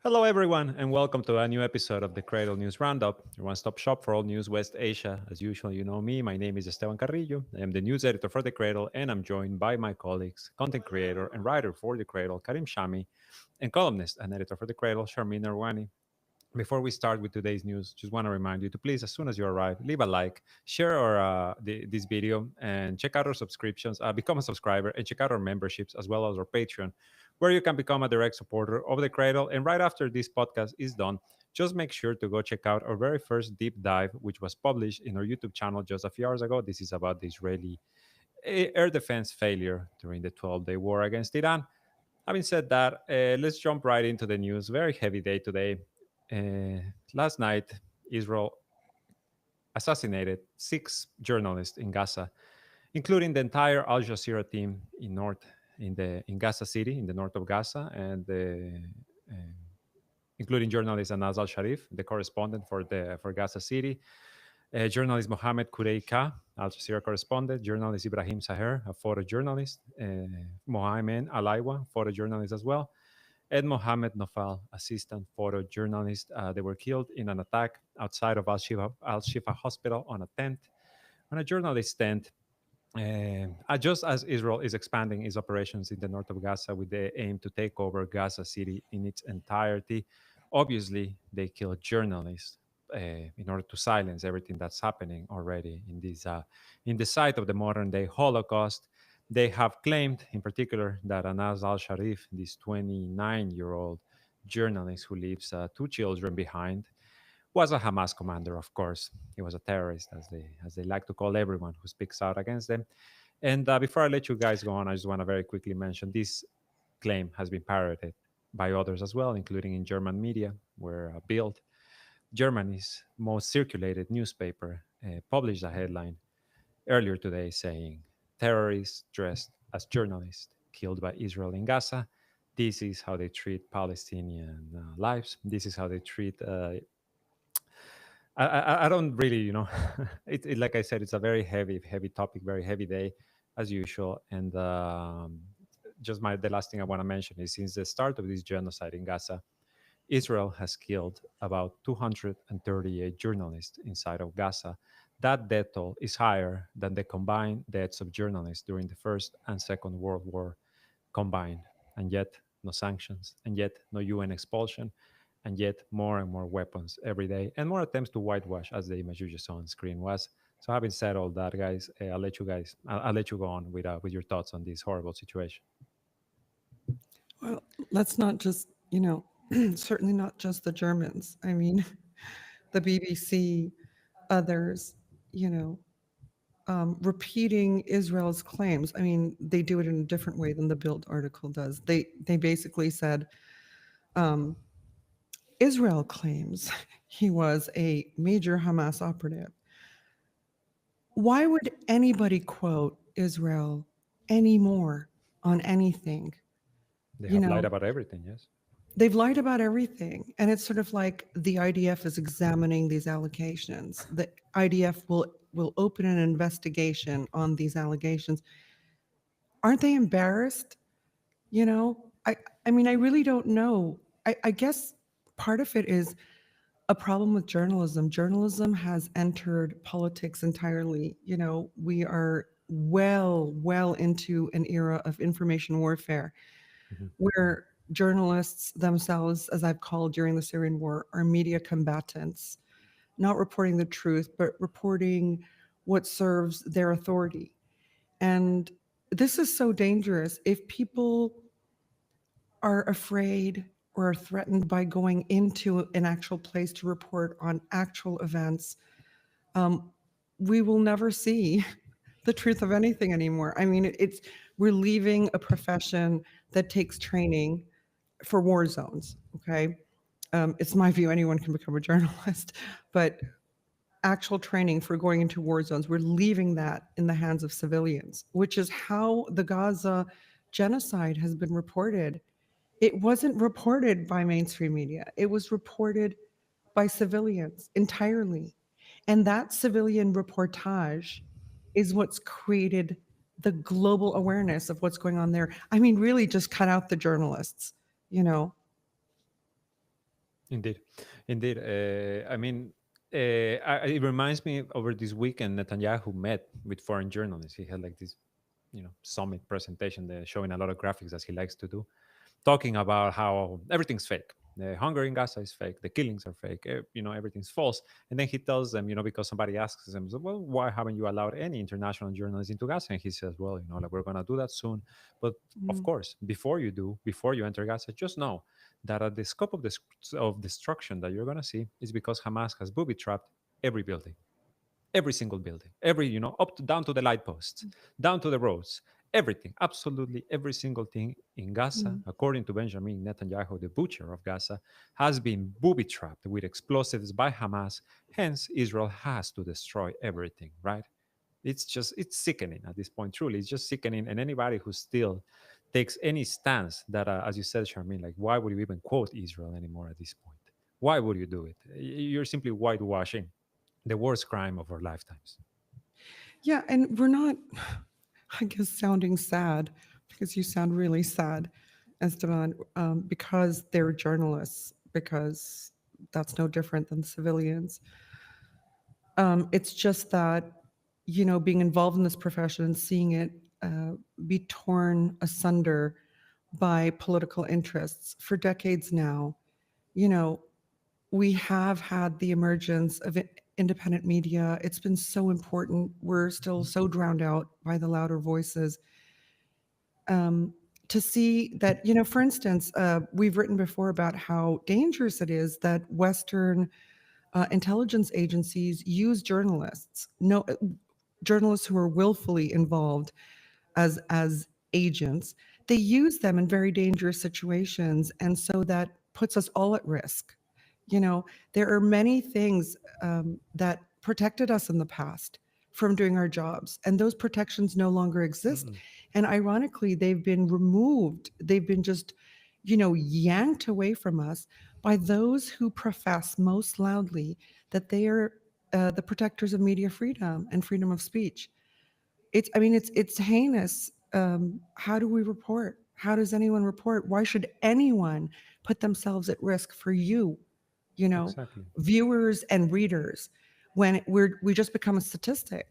Hello, everyone, and welcome to a new episode of the Cradle News Roundup, your one-stop shop for all news West Asia. As usual, you know me. My name is Esteban Carrillo. I am the news editor for the Cradle, and I'm joined by my colleagues, content creator and writer for the Cradle, Karim Shami, and columnist and editor for the Cradle, Sharmin Arwani. Before we start with today's news, just want to remind you to please, as soon as you arrive, leave a like, share this video, and check out our subscriptions. Become a subscriber and check out our memberships as well as our Patreon, where you can become a direct supporter of the Cradle. And right after this podcast is done, just make sure to go check out our very first deep dive, which was published in our YouTube channel just a few hours ago. This is about the Israeli air defense failure during the 12-day war against Iran. Having said that, let's jump right into the news. Very heavy day today. Last night, Israel assassinated 6 journalists in Gaza, including the entire Al Jazeera team in Gaza City, in the north of Gaza, and uh, including journalist Anas Al Sharif, the correspondent for Gaza City, journalist Mohammed Kureika, Al Jazeera correspondent, journalist Ibrahim Saher, a photojournalist, Mohamed Alaiwa, photojournalist as well, and Mohammed Nofal, assistant photojournalist. They were killed in an attack outside of Al Shifa Hospital on a journalist tent, just as Israel is expanding its operations in the north of Gaza with the aim to take over Gaza City in its entirety. Obviously, they killed journalists in order to silence everything that's happening already in the site of the modern day Holocaust. They have claimed, in particular, that Anas al Sharif, this 29-year-old journalist who leaves 2 children behind, was a Hamas commander. Of course, he was a terrorist, as they like to call everyone who speaks out against them. And before I let you guys go on, I just want to very quickly mention this claim has been parroted by others as well, including in German media, where Bild, Germany's most circulated newspaper, published a headline earlier today saying, "Terrorists dressed as journalists killed by Israel in Gaza. This is how they treat Palestinian lives. This is how they treat." I don't really, like I said, it's a very heavy topic, very heavy day as usual. And just the last thing I want to mention is, since the start of this genocide in Gaza, Israel has killed about 238 journalists inside of Gaza. That death toll is higher than the combined deaths of journalists during the First and Second World War combined. And yet, no sanctions, and yet, no UN expulsion, and yet, more and more weapons every day, and more attempts to whitewash, as the image you just saw on screen was. So, having said all that, guys, I'll let you go on with your thoughts on this horrible situation. Well, let's not just, certainly not just the Germans. I mean, the BBC, others, you know, repeating Israel's claims. I mean, they do it in a different way than the Bild article does. They basically said, um, Israel claims he was a major Hamas operative. Why would anybody quote Israel anymore on anything? They You have lied know, about everything, yes? they've lied about everything. And it's sort of like the IDF is examining these allegations. The IDF will open an investigation on these allegations. Aren't they embarrassed? You know, I mean, I really don't know. I guess part of it is a problem with journalism. Journalism has entered politics entirely. You know, we are well into an era of information warfare Mhm. where journalists themselves, as I've called during the Syrian war, are media combatants, not reporting the truth, but reporting what serves their authority. And this is so dangerous. If people are afraid or are threatened by going into an actual place to report on actual events, um, we will never see the truth of anything anymore. I mean, we're leaving a profession that takes training for war zones. Okay, it's my view anyone can become a journalist, but actual training for going into war zones, we're leaving that in the hands of civilians, which is how the Gaza genocide has been reported. It wasn't reported by mainstream media. It was reported by civilians entirely. And that civilian reportage is what's created the global awareness of what's going on there. I mean, really just cut out the journalists, you know. Indeed, indeed. I mean, it reminds me over this weekend Netanyahu met with foreign journalists. He had like this, summit presentation, showing a lot of graphics as he likes to do, talking about how everything's fake. The hunger in Gaza is fake. The killings are fake. Everything's false. And then he tells them, because somebody asks him, so, well, why haven't you allowed any international journalists into Gaza? And he says, well, like we're gonna do that soon. But of Mm. course, before you enter Gaza, just know that at the scope of of destruction that you're gonna see is because Hamas has booby trapped every building, every single building, every up to down to the light posts, down to the roads, everything, absolutely every single thing in Gaza, Mm. according to Benjamin Netanyahu, the butcher of Gaza, has been booby trapped with explosives by Hamas. Hence, Israel has to destroy everything, right? It's sickening at this point. Truly, it's just sickening. And anybody who still takes any stance that, as you said, Charmaine, like, why would you even quote Israel anymore at this point? Why would you do it? You're simply whitewashing the worst crime of our lifetimes. Yeah, and we're not, I guess, sounding sad because you sound really sad, Esteban, because they're journalists, because that's no different than civilians. It's just that, being involved in this profession and seeing it be torn asunder by political interests for decades now, you know, we have had the emergence of independent media. It's been so important. We're still so drowned out by the louder voices. To see that, for instance, we've written before about how dangerous it is that Western intelligence agencies use journalists, no, journalists who are willfully involved as agents. They use them in very dangerous situations, and so that puts us all at risk. There are many things that protected us in the past from doing our jobs, and those protections no longer exist. Mm-mm. And ironically, they've been removed. They've been just, yanked away from us by those who profess most loudly that they are the protectors of media freedom and freedom of speech. I mean, it's heinous. How do we report? How does anyone report? Why should anyone put themselves at risk for you, you know, Exactly. viewers and readers, when we just become a statistic?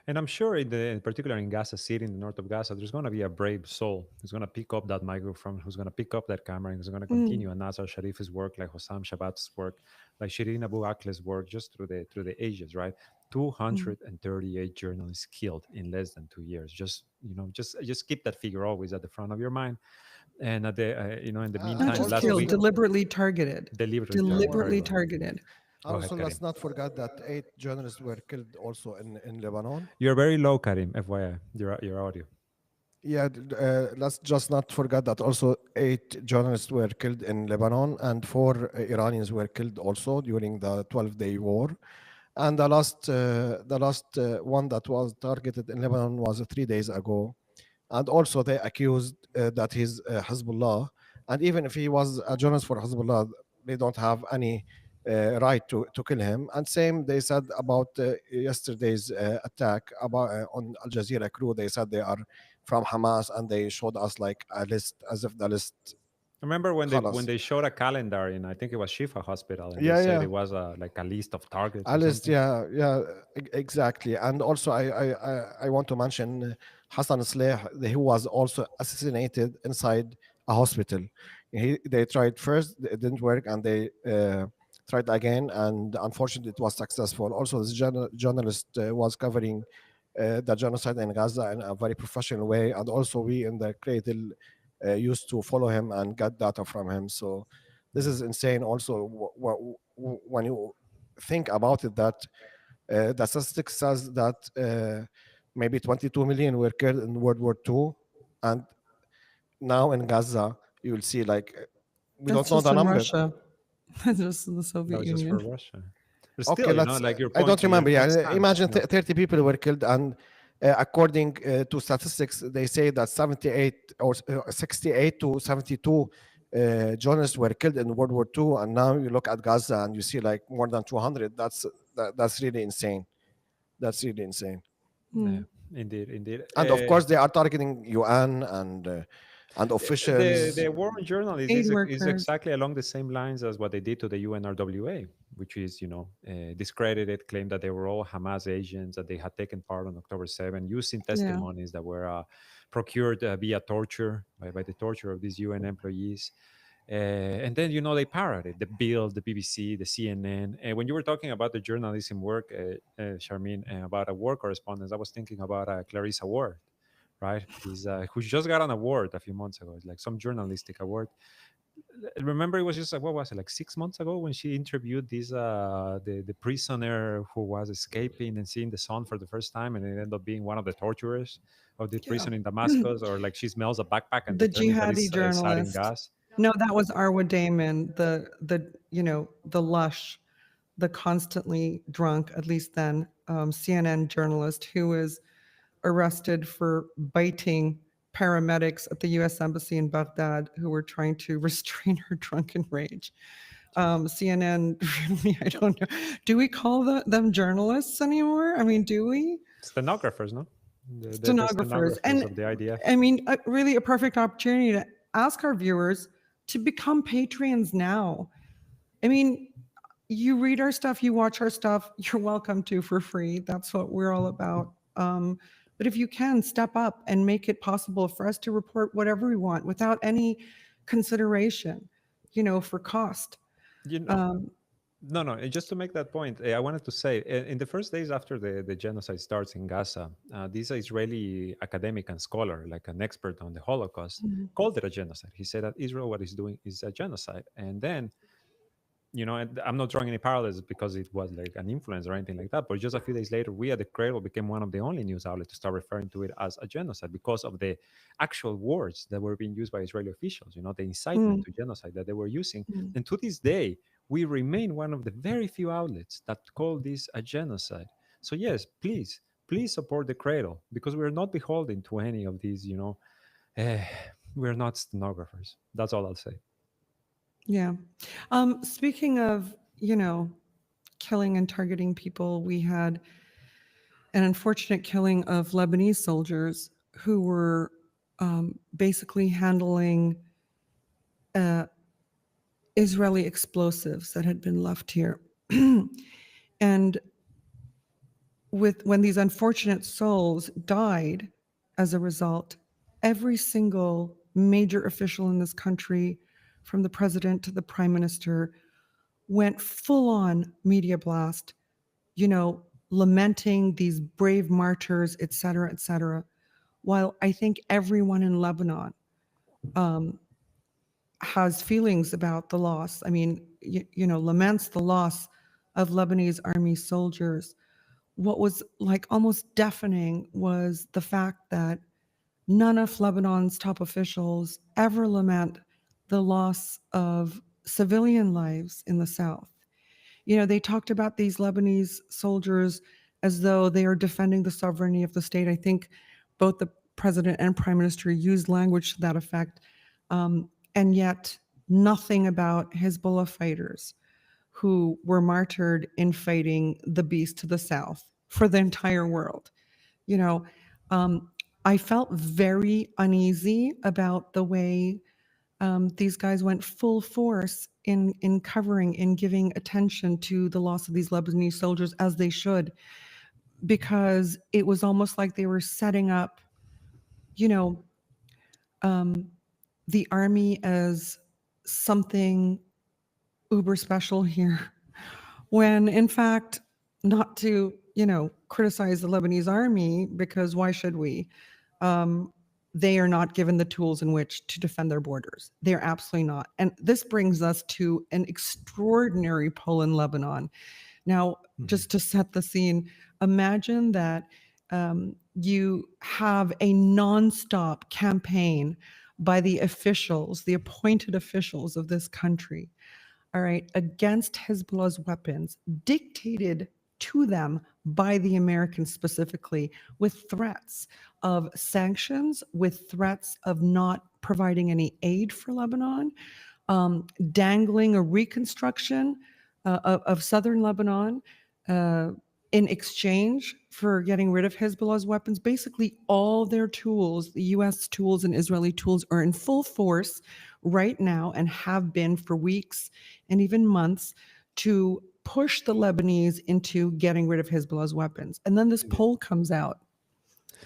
And I'm sure, in particular in Gaza City, in the north of Gaza, there's going to be a brave soul who's going to pick up that microphone, who's going to pick up that camera, and who's going to Mm, continue Nasser Sharif's work, like Hossam Shabbat's work, like Shirin Abu Akleh's work, just through the ages, right? mm. 238 journalists killed in less than 2 years. Just keep that figure always at the front of your mind. And in the Not meantime, just last Also, killed, week, deliberately targeted. deliberately targeted. Very Deliberately well. targeted. Go ahead, also, Karim. let's not forget that 8 journalists were killed also in Lebanon. You're very low, Karim. FYI, your audio. Yeah, let's just not forget that also 8 journalists were killed in Lebanon and 4 Iranians were killed also during the 12-day war. And the last one that was targeted in Lebanon was 3 days ago. And also they accused that he's Hezbollah. And even if he was a journalist for Hezbollah, they don't have any right to kill him. And same they said about yesterday's attack about on Al Jazeera crew. They said they are from Hamas, and they showed us like a list as if the list. Remember when خلاص. they showed a calendar in, I think it was Shifa Hospital, and they Yeah, said yeah. it was like a list of targets A or list, something. yeah, yeah, exactly. And also, I want to mention Hassan Sleh, who was also assassinated inside a hospital. They tried first, it didn't work, and they tried again, and unfortunately, it was successful. Also, this journalist was covering the genocide in Gaza in a very professional way, and also we in the Cradle used to follow him and get data from him. So this Yeah. is insane. Also, when you think about it, that the statistics says that maybe 22 million were killed in World War II, and now in Gaza you will see like we That's don't know just the in number. Russia. That's just in the That Soviet was just for Union. Russia. But Okay, still, let's. like your I don't point, remember. your Yeah, point stands. imagine 30 people were killed, and according to statistics, they say that 78 or 68 to 72 journalists were killed in World War II, and now you look at Gaza and you see like more than 200. That's really insane. That's really insane. Yeah, Mm. indeed, indeed. And of course, they are targeting UN and and The, officials. the war on journalists Aid is workers. exactly along the same lines as what they did to the UNRWA, which is, discredited, claimed that they were all Hamas agents, that they had taken part on October 7, using testimonies that were procured via torture, by the torture of these UN employees. And then, they parroted the Bill, the BBC, the CNN. And when you were talking about the journalism work, Charmaine, about a war correspondence, I was thinking about Clarissa Ward, right? This who just got an award a few months ago, like some journalistic award. Remember, it was just what was it, like 6 months ago, when she interviewed this the prisoner who was escaping and seeing the sun for the first time, and it ended up being one of the torturers of the prison in Damascus, or like she smells a backpack and The determines that jihadi it's sarin journalist. gas. No, that was Arwa Damon, the lush, the constantly drunk, at least then, CNN journalist who was arrested for biting paramedics at the U.S. Embassy in Baghdad who were trying to restrain her drunken rage. CNN, really, I don't know. Do we call them journalists anymore? I mean, do we? Stenographers, no? The Stenographers. And of the IDF. I mean, really a perfect opportunity to ask our viewers to become patrons now. I mean, you read our stuff, you watch our stuff, you're welcome to for free. That's what we're all about. But if you can, step up and make it possible for us to report whatever we want without any consideration, for cost. No, and just to make that point, I wanted to say, in the first days after the genocide starts in Gaza, this Israeli academic and scholar, like an expert on the Holocaust, called it a genocide. He said that Israel, what it's doing is a genocide. And then, and I'm not drawing any parallels because it was like an influence or anything like that, but just a few days later, we at the Cradle became one of the only news outlets to start referring to it as a genocide because of the actual words that were being used by Israeli officials, the incitement to genocide that they were using. And to this day, we remain one of the very few outlets that call this a genocide. So yes, please support the Cradle, because we're not beholden to any of these, we're not stenographers. That's all I'll say. Yeah. Speaking of, killing and targeting people, we had an unfortunate killing of Lebanese soldiers who were basically handling Israeli explosives that had been left here. And when these unfortunate souls died as a result, every single major official in this country, from the president to the prime minister, went full on media blast, lamenting these brave martyrs, et cetera, while I think everyone in Lebanon has feelings about the loss. I mean, laments the loss of Lebanese army soldiers. What was like almost deafening was the fact that none of Lebanon's top officials ever lament the loss of civilian lives in the south. They talked about these Lebanese soldiers as though they are defending the sovereignty of the state. I think both the president and prime minister used language to that effect, and yet nothing about Hezbollah fighters who were martyred in fighting the beast to the south for the entire world. I felt very uneasy about the way these guys went full force in covering, in giving attention to the loss of these Lebanese soldiers, as they should, because it was almost like they were setting up, the army as something uber special here, when in fact, not to, criticize the Lebanese army, because why should we? They are not given the tools in which to defend their borders. They're absolutely not. And this brings us to an extraordinary pull in Lebanon. Now, just to set the scene, imagine that you have a nonstop campaign by the officials, the appointed officials of this country, all right, against Hezbollah's weapons, dictated to them by the Americans specifically, with threats of sanctions, with threats of not providing any aid for Lebanon, dangling a reconstruction of southern Lebanon, in exchange for getting rid of Hezbollah's weapons, basically all their tools, the US tools and Israeli tools, are in full force right now and have been for weeks and even months to push the Lebanese into getting rid of Hezbollah's weapons. And then this poll comes out.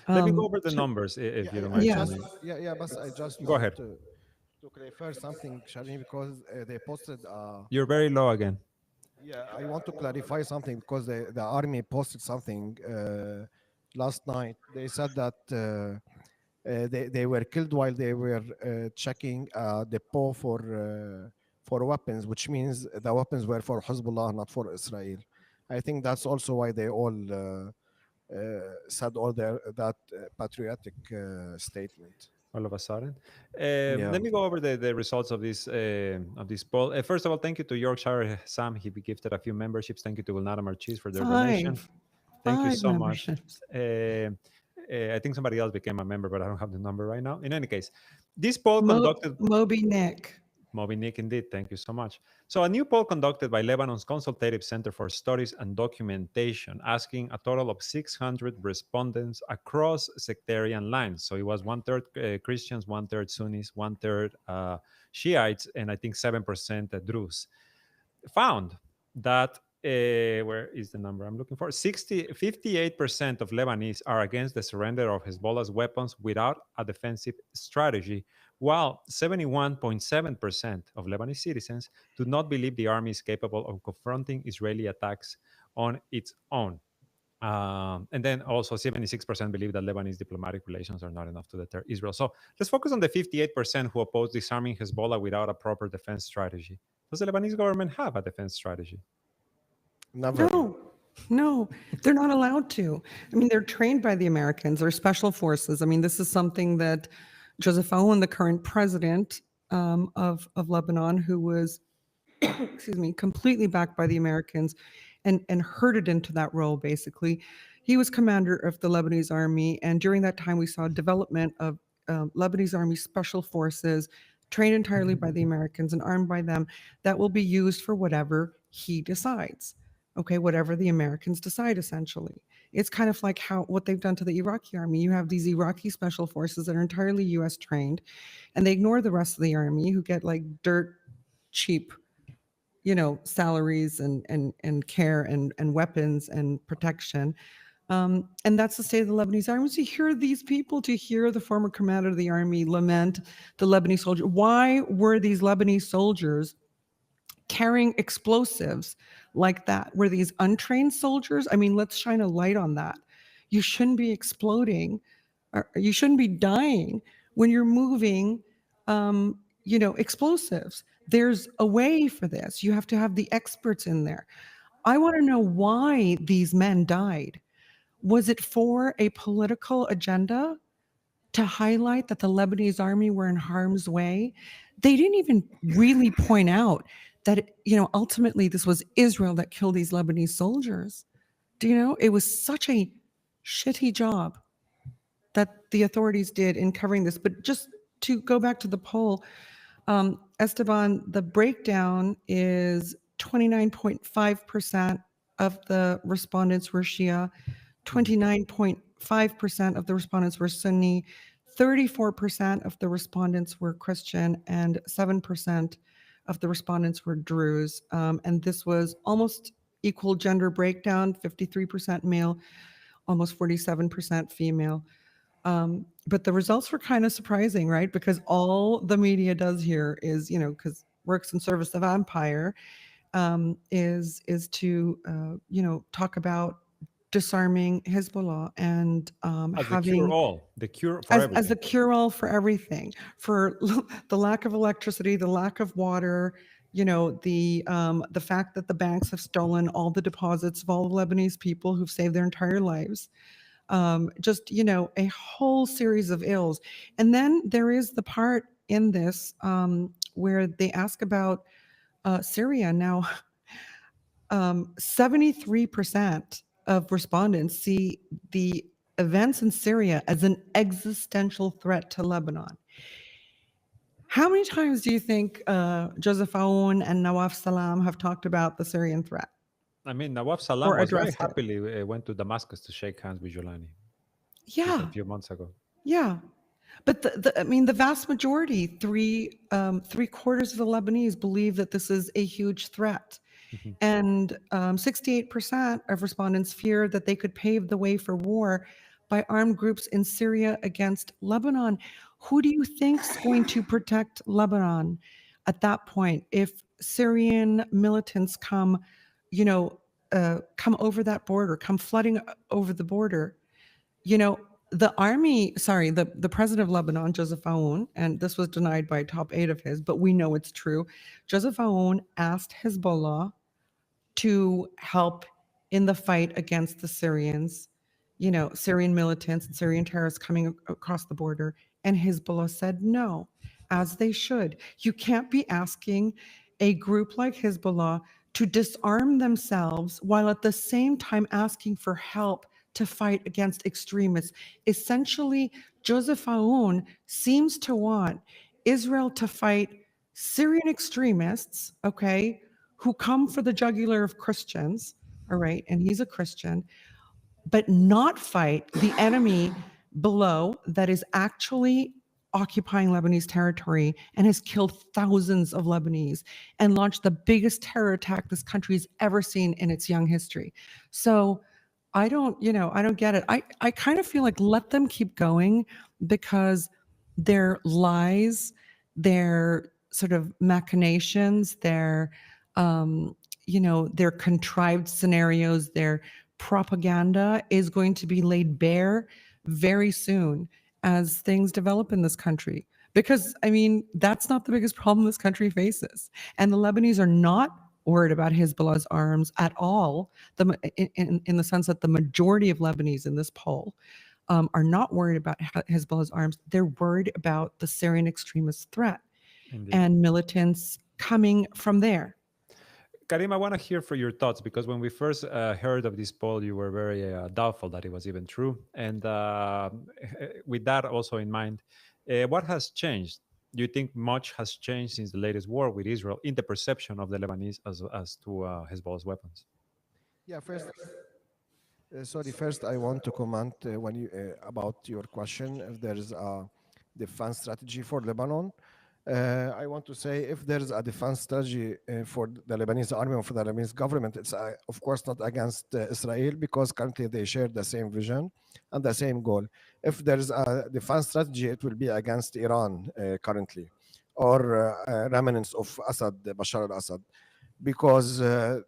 Let me go over the numbers if you don't mind. Yeah. Shani. But I just Go want ahead. to clarify something, Shani, because they posted. You're very low again. Yeah, I want to clarify something because the army posted something last night. They said that they were killed while they were checking the depot for weapons, which means the weapons were for Hezbollah, not for Israel. I think that's also why they all said all that patriotic statement. All of a sudden, Yeah. let me go over the results of this poll. First of all, thank you to Yorkshire Sam. He gifted a few memberships. Thank you to Wilnada Marchis for their donation. Thank you so much. I think somebody else became a member, but I don't have the number right now. In any case, this poll conducted. Moby Nick. Moby Nick, indeed. Thank you so much. So, a new poll conducted by Lebanon's Consultative Center for Studies and Documentation, asking a total of 600 respondents across sectarian lines. So, it was 1/3 Christians, 1/3 Sunnis, 1/3 Shiites, and I think 7% Druze. Found that where is the number I'm looking for? 58% of Lebanese are against the surrender of Hezbollah's weapons without a defensive strategy, while 71.7% of Lebanese citizens do not believe the army is capable of confronting Israeli attacks on its own. And then also 76% believe that Lebanese diplomatic relations are not enough to deter Israel. So let's focus on the 58% who oppose disarming Hezbollah without a proper defense strategy. Does the Lebanese government have a defense strategy? Never. No, they're not allowed to. I mean, they're trained by the Americans. They're special forces. I mean, this is something that Joseph Aoun, the current president of Lebanon, who was, excuse me, completely backed by the Americans and herded into that role, basically. He was commander of the Lebanese army. And during that time, we saw development of Lebanese army special forces trained entirely by the Americans and armed by them that will be used for whatever he decides. Okay, whatever the Americans decide, essentially. It's kind of like what they've done to the Iraqi army. You have these Iraqi special forces that are entirely US trained, and they ignore the rest of the army who get like dirt cheap, salaries and care and weapons and protection. And that's the state of the Lebanese army. To hear these people, to hear the former commander of the army lament the Lebanese soldier. Why were these Lebanese soldiers carrying explosives like that? Were these untrained soldiers? I mean, let's shine a light on that. You shouldn't be exploding, or you shouldn't be dying when you're moving, explosives. There's a way for this. You have to have the experts in there. I want to know why these men died. Was it for a political agenda to highlight that the Lebanese army were in harm's way? They didn't even really point out that, ultimately this was Israel that killed these Lebanese soldiers. Do you know? It was such a shitty job that the authorities did in covering this. But just to go back to the poll, Esteban, the breakdown is 29.5% of the respondents were Shia, 29.5% of the respondents were Sunni, 34% of the respondents were Christian, and 7% of the respondents were Druze. And this was almost equal gender breakdown, 53% male, almost 47% female. But the results were kind of surprising, right? Because all the media does here is, because works in service of empire, is to, talk about disarming Hezbollah and having the cure for everything. As the cure-all for everything, for the lack of electricity, the lack of water, the fact that the banks have stolen all the deposits of all the Lebanese people who've saved their entire lives. Just, a whole series of ills. And then there is the part in this where they ask about Syria. Now, 73% of respondents see the events in Syria as an existential threat to Lebanon. How many times do you think Joseph Aoun and Nawaf Salam have talked about the Syrian threat? I mean, Nawaf Salam or was very addressed it. happily went to Damascus to shake hands with Jolani just Yeah, a few months ago. yeah. But I mean, the vast majority, three quarters of the Lebanese believe that this is a huge threat. Mhm. And 68% of respondents fear that they could pave the way for war by armed groups in Syria against Lebanon. Who do you think's going to protect Lebanon at that point if Syrian militants come, come over that border, come flooding over the border? You know, the president of Lebanon, Joseph Aoun, and this was denied by a top aide of his, but we know it's true. Joseph Aoun asked Hezbollah to help in the fight against the Syrians, Syrian militants and Syrian terrorists coming across the border. And Hezbollah said no, as they should. You can't be asking a group like Hezbollah to disarm themselves while at the same time asking for help to fight against extremists. Essentially, Joseph Aoun seems to want Israel to fight Syrian extremists, okay, who come for the jugular of Christians, all right, and he's a Christian, but not fight the enemy below that is actually occupying Lebanese territory and has killed thousands of Lebanese and launched the biggest terror attack this country has ever seen in its young history. So I don't get it. I kind of feel like let them keep going, because their lies, their sort of machinations, their their contrived scenarios, their propaganda is going to be laid bare very soon as things develop in this country. Because, I mean, that's not the biggest problem this country faces. And the Lebanese are not worried about Hezbollah's arms at all, in the sense that the majority of Lebanese in this poll are not worried about Hezbollah's arms. They're worried about the Syrian extremist threat Indeed. and militants coming from there. Karim, I want to hear for your thoughts, because when we first heard of this poll, you were very doubtful that it was even true. And with that also in mind, what has changed? Do you think much has changed since the latest war with Israel in the perception of the Lebanese as to Hezbollah's weapons? Yeah, first I want to comment when you about your question if there is a defense strategy for Lebanon. I want to say if there is a defense strategy for the Lebanese army or for the Lebanese government, it's of course not against Israel, because currently they share the same vision and the same goal. If there is a defense strategy, it will be against Iran currently, or remnants of Bashar al-Assad, because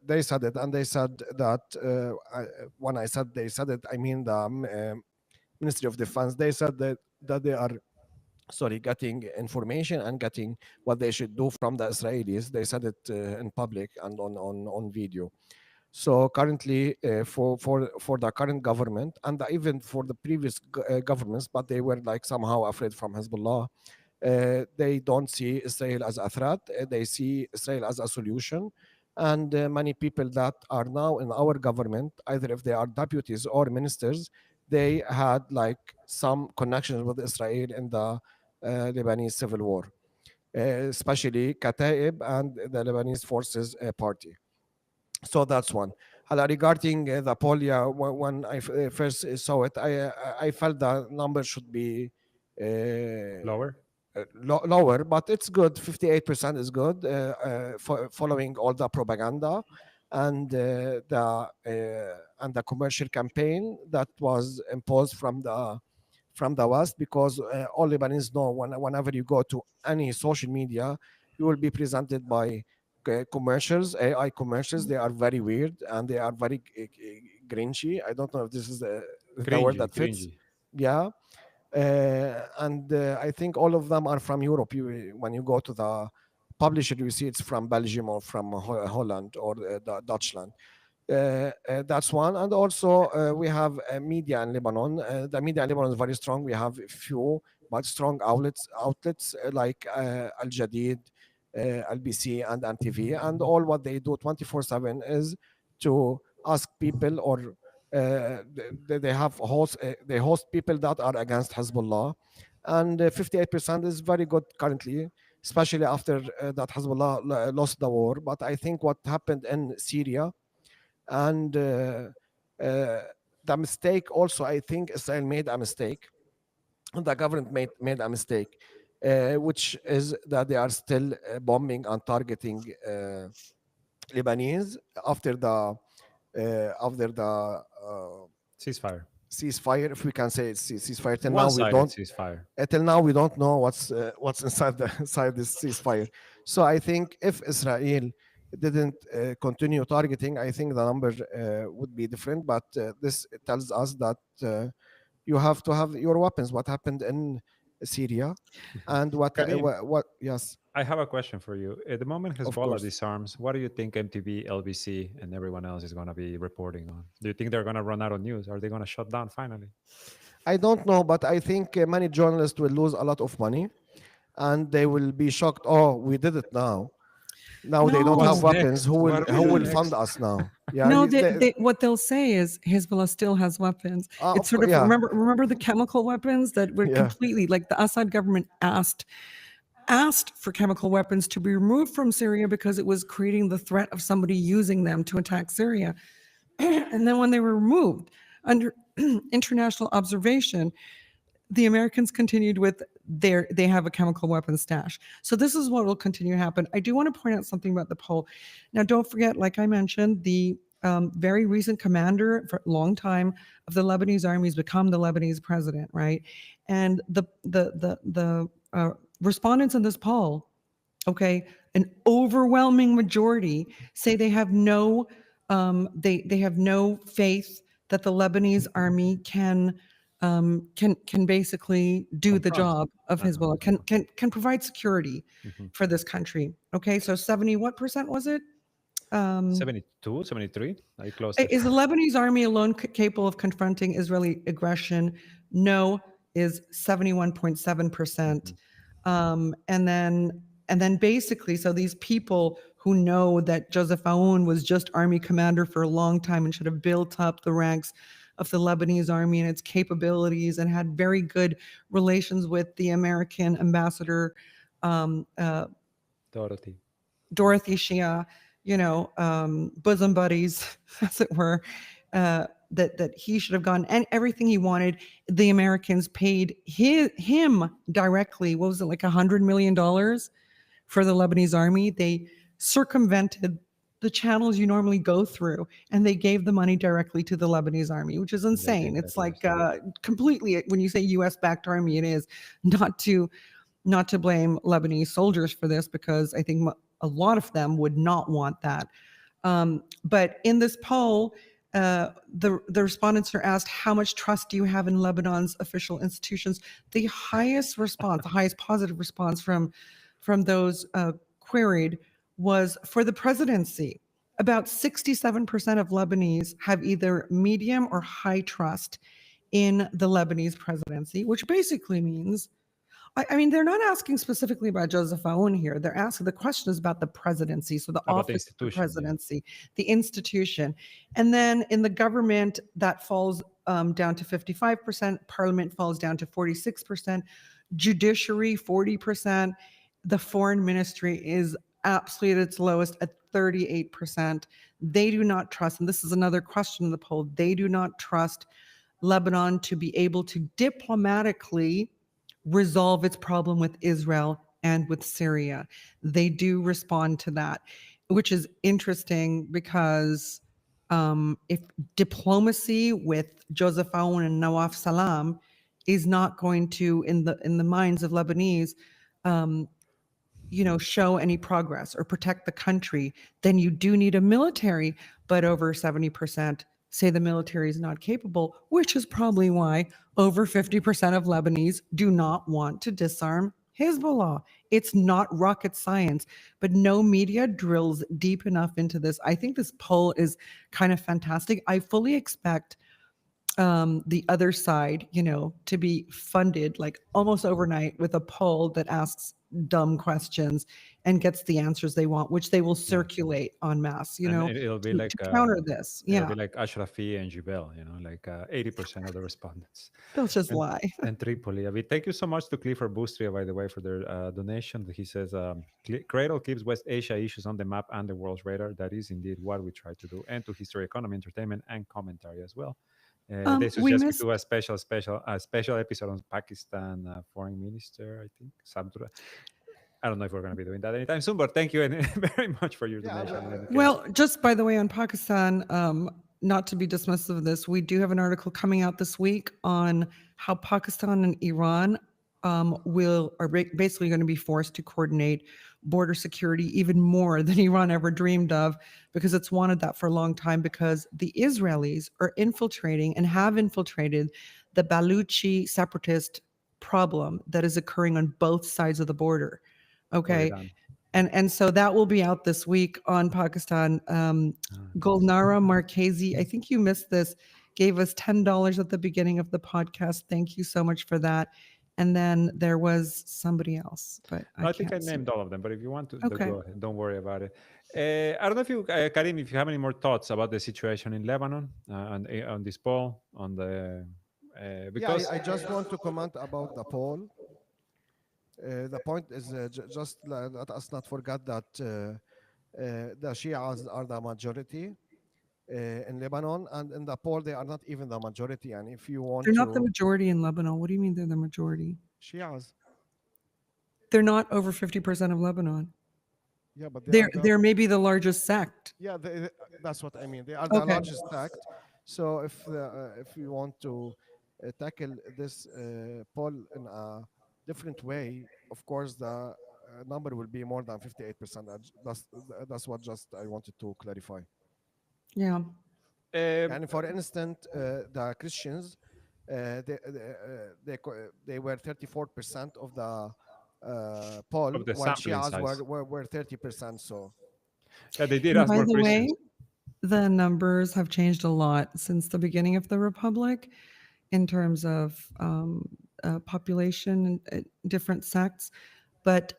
they said it, and they said that when I said they said it, I mean the Ministry of Defense. They said that they are getting information and getting what they should do from the Israelis. They said it in public and on video. So currently, for the current government, and even for the previous governments, but they were like somehow afraid from Hezbollah. They don't see Israel as a threat. They see Israel as a solution. And many people that are now in our government, either if they are deputies or ministers, they had like some connections with Israel in the Lebanese civil war, especially Kataib and the Lebanese Forces Party. So that's one. Regarding the poll, yeah, when I first saw it, I felt the number should be Lower? lower, but it's good. 58% is good, following all the propaganda and the commercial campaign that was imposed from the West, because all Lebanese know whenever you go to any social media, you will be presented by commercials, AI commercials. They are very weird and they are very grinchy. I don't know if this is the word Cringy, that fits. cringy. Yeah. And I think all of them are from Europe. When you go to the publisher, you see it's from Belgium or from Holland or Dutchland. That's one. And also we have media in Lebanon. The media in Lebanon is very strong. We have few but strong outlets like Al Jadid, LBC, and NTV. And all what they do 24/7 is to ask people, or they have they host people that are against Hezbollah. And 58% is very good currently, especially after that Hezbollah lost the war. But I think what happened in Syria And the mistake also, I think Israel made a mistake. The government made a mistake, which is that they are still bombing and targeting Lebanese after the Ceasefire. ceasefire, if we can say it's ceasefire. Till now, One-sided ceasefire. we don't know what's inside inside this ceasefire. So I think if Israel didn't continue targeting, I think the number would be different. But this tells us that you have to have your weapons. What happened in Syria, and Karim, what? Yes, I have a question for you. At the moment of Hezbollah course. disarms, what do you think MTV, LBC, and everyone else is going to be reporting on? Do you think they're going to run out of news? Are they going to shut down finally? I don't know, but I think many journalists will lose a lot of money, and they will be shocked. Oh, we did it now. Now they don't have What's No, weapons. next? What do we Who do will fund next? us now? Yeah, no, what they'll say is Hezbollah still has weapons. It's of sort course, of, yeah, remember the chemical weapons that were yeah, completely, like the Assad government asked for chemical weapons to be removed from Syria because it was creating the threat of somebody using them to attack Syria. And then when they were removed under international observation, the Americans continued with they have a chemical weapons stash. So this is what will continue to happen. I do want to point out something about the poll. Now, don't forget, like I mentioned, the very recent commander for a long time of the Lebanese army has become the Lebanese president, right? And the respondents in this poll, okay, an overwhelming majority say they have no they have no faith that the Lebanese army can basically do the Confront. job of Hezbollah, can provide security Mhm. for this country. Okay, so 70 what percent was it? 72, 73? I closed it. Is the Lebanese army alone capable of confronting Israeli aggression? No, is 71.7%. And then basically, so these people who know that Joseph Aoun was just army commander for a long time and should have built up the ranks of the Lebanese army and its capabilities and had very good relations with the American ambassador, um, uh, Dorothy. Dorothy Shia, bosom buddies, as it were, that he should have gotten and everything he wanted. The Americans paid him directly. What was it, like $100 million for the Lebanese army? They circumvented the channels you normally go through, and they gave the money directly to the Lebanese army, which is insane. It's like completely, when you say U.S.-backed army, it is not to blame Lebanese soldiers for this, because I think a lot of them would not want that. But in this poll, the respondents are asked, how much trust do you have in Lebanon's official institutions? The highest response, the highest positive response from those queried was for the presidency. About 67% of Lebanese have either medium or high trust in the Lebanese presidency, which basically means, I mean, they're not asking specifically about Joseph Aoun here. They're asking, the question is about the presidency, so the About the office of the institution, yeah. presidency, the institution. And then in the government, that falls down to 55%, parliament falls down to 46%, judiciary 40%, the foreign ministry is absolutely at its lowest at 38%. They do not trust, and this is another question in the poll, they do not trust Lebanon to be able to diplomatically resolve its problem with Israel and with Syria. They do respond to that, which is interesting because if diplomacy with Joseph Aoun and Nawaf Salam is not going to, in the minds of Lebanese, show any progress or protect the country, then you do need a military. But over 70% say the military is not capable, which is probably why over 50% of Lebanese do not want to disarm Hezbollah. It's not rocket science, but no media drills deep enough into this. I think this poll is kind of fantastic. I fully expect the other side, to be funded like almost overnight with a poll that asks dumb questions and gets the answers they want, which they will circulate en masse, And it'll be like to counter this. it'll Yeah, be like Ashrafi and Jubel, like 80% of the respondents. they'll just And lie. and Tripoli. I mean, thank you so much to Clifford Bustria, by the way, for their donation. He says, Cradle keeps West Asia issues on the map and the world's radar. That is indeed what we try to do. And to history, economy, entertainment, and commentary as well. They We suggest we missed do a special episode on Pakistan foreign minister, I think, Sabdura. I don't know if we're going to be doing that anytime soon, but thank you very much for your Yeah, donation. in any case. Well, just by the way, on Pakistan, not to be dismissive of this, we do have an article coming out this week on how Pakistan and Iran basically going to be forced to coordinate border security even more than Iran ever dreamed of, because it's wanted that for a long time, because the Israelis are infiltrating and have infiltrated the Baluchi separatist problem that is occurring on both sides of the border. Okay. Done. And so that will be out this week on Pakistan. Golnara Marchesi, I think you missed this, gave us $10 at the beginning of the podcast. Thank you so much for that. And then there was somebody else, but I think I can't see. named all of them, but if you want to, Okay. go ahead. Don't worry about it. I don't know if you, Karim, if you have any more thoughts about the situation in Lebanon on this poll, on the because I just want to comment about the poll. The point is just let us not forget that the Shias are the majority in Lebanon, and in the poll they are not even the majority. And if you want They're to, not the majority in Lebanon. What do you mean they're the majority? Shias, They're not over 50% of Lebanon. yeah, but They're maybe the largest sect. yeah, that's what I mean. They are the Okay. largest sect. So if you want to tackle this poll in a different way, of course the number will be more than 58%. That's what just I wanted to clarify. Yeah. And for instance, the Christians, they were 34% of the poll, Of the while sampling Shias size. were 30%. So yeah, they did And ask by more the way, Christians. the numbers have changed a lot since the beginning of the Republic in terms of population and different sects, but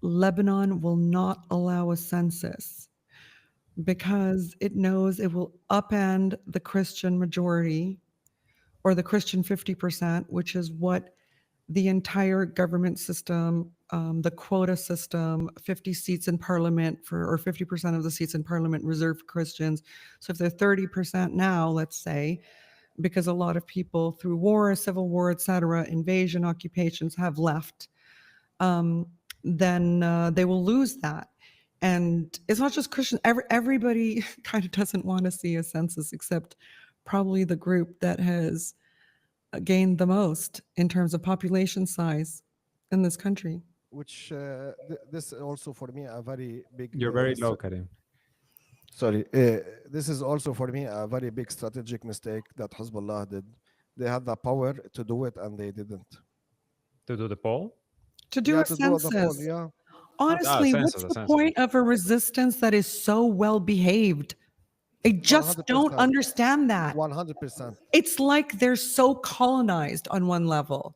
Lebanon will not allow a census because it knows it will upend the Christian majority or the Christian 50%, which is what the entire government system, the quota system, 50 seats in parliament or 50% of the seats in parliament reserved for Christians. So if they're 30% now, let's say, because a lot of people through war, civil war, etc., invasion, occupations have left, then they will lose that. And it's not just Christian. Everybody kind of doesn't want to see a census, except probably the group that has gained the most in terms of population size in this country. which this also for me a very big. You're very low, Karim. Sorry, this is also for me a very big strategic mistake that Hezbollah did. They had the power to do it and they didn't. To do the poll? To do a To do the poll, census. yeah. Honestly, census, what's the census. point of a resistance that is so well behaved? I just don't 100%. understand that. 100%. It's like they're so colonized on one level.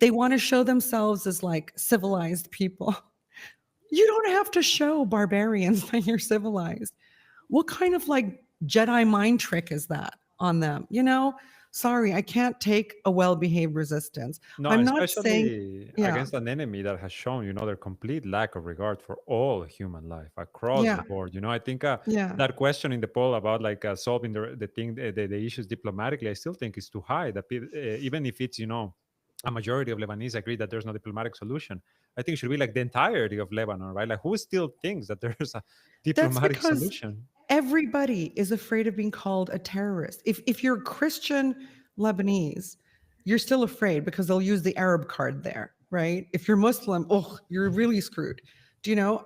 They want to show themselves as like civilized people. You don't have to show barbarians that you're civilized. What kind of like Jedi mind trick is that on them? Sorry, I can't take a well-behaved resistance. No, I'm not especially saying, yeah, against an enemy that has shown, their complete lack of regard for all human life across Yeah. the board. I think yeah, that question in the poll about like solving the issues diplomatically, I still think is too high. That even if it's a majority of Lebanese agree that there's no diplomatic solution, I think it should be like the entirety of Lebanon, right? Like who still thinks that there's a diplomatic because solution? everybody is afraid of being called a terrorist. If you're Christian Lebanese, you're still afraid because they'll use the Arab card there, right? If you're Muslim, you're really screwed. Do you know?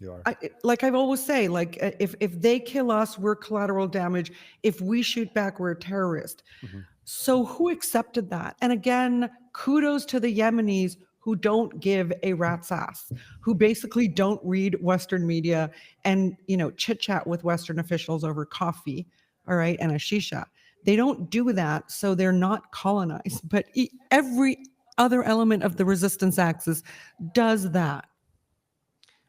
You are. Like I've always say, like if they kill us, we're collateral damage. If we shoot back, we're a terrorist. Mm-hmm. So who accepted that? And again, kudos to the Yemenis who don't give a rat's ass, who basically don't read Western media and chit chat with Western officials over coffee, all right, and a shisha. They don't do that, so they're not colonized. But every other element of the resistance axis does that.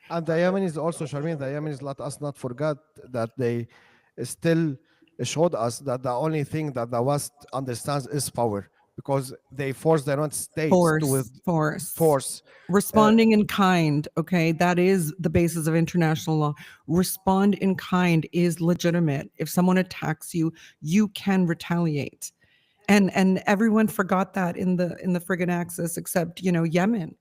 And the Yemenis also, Sharmin, the Yemenis, let us not forget that they still showed us that the only thing that the West understands is power, because they forced the United States to force. Responding in kind, okay? That is the basis of international law. Respond in kind is legitimate. If someone attacks you, you can retaliate. And everyone forgot that in the friggin' axis, except, Yemen.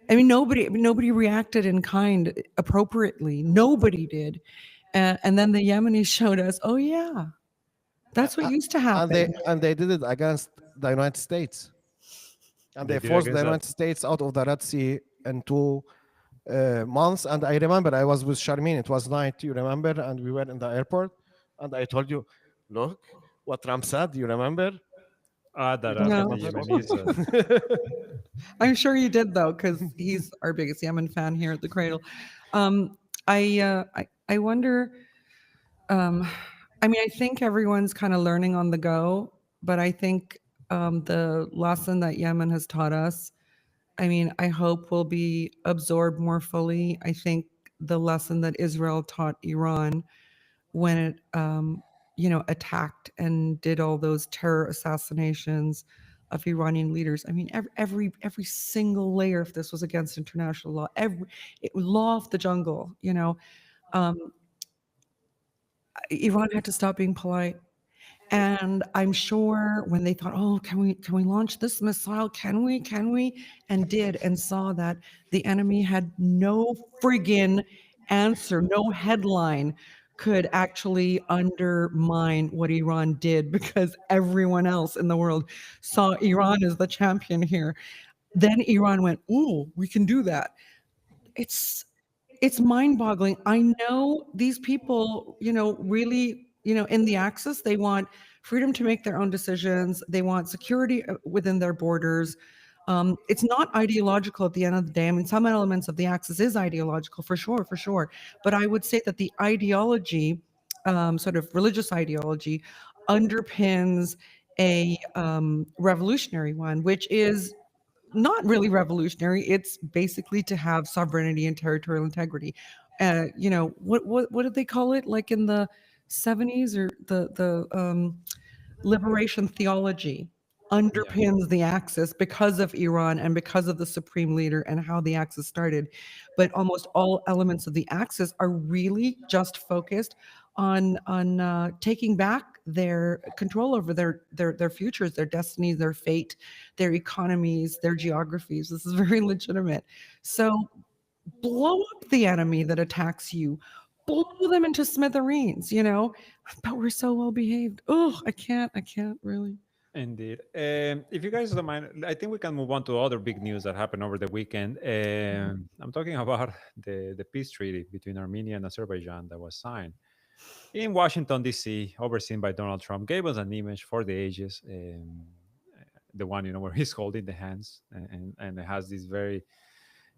I mean, nobody reacted in kind appropriately. Nobody did. And then the Yemenis showed us, oh yeah, that's what used to happen. And they did it against the United States. And they forced the United States out of the Red Sea in 2 months. And I remember I was with Sharmin. It was night, you remember? And we were in the airport. And I told you, look what Trump said. You remember? I'm sure you did, though, because he's our biggest Yemen fan here at the Cradle. I wonder. I mean, I think everyone's kind of learning on the go, but I think the lesson that Yemen has taught us, I mean, I hope will be absorbed more fully. I think the lesson that Israel taught Iran when it, attacked and did all those terror assassinations of Iranian leaders. I mean, every single layer of this was against international law. It was law of the jungle. Iran had to stop being polite. And I'm sure when they thought, oh, can we launch this missile? Can we? And did, and saw that the enemy had no friggin' answer, no headline could actually undermine what Iran did, because everyone else in the world saw Iran as the champion here. Then Iran went, ooh, we can do that. It's mind-boggling. I know these people, really, in the axis, they want freedom to make their own decisions. They want security within their borders. It's not ideological at the end of the day. I mean, some elements of the axis is ideological, for sure. But I would say that the ideology, sort of religious ideology, underpins a revolutionary one, which is not really revolutionary. It's basically to have sovereignty and territorial integrity. What did they call it? Like in the 70s, or the liberation theology underpins the axis because of Iran and because of the supreme leader and how the axis started. But almost all elements of the axis are really just focused on taking back their control over their futures, their destinies, their fate, their economies, their geographies. This is very legitimate. So blow up the enemy that attacks you, blow them into smithereens, but we're so well behaved. Oh, I can't really. Indeed. If you guys don't mind, I think we can move on to other big news that happened over the weekend. I'm talking about the peace treaty between Armenia and Azerbaijan that was signed in Washington, D.C., overseen by Donald Trump. Gave us an image for the ages, the one, where he's holding the hands, and it has this very,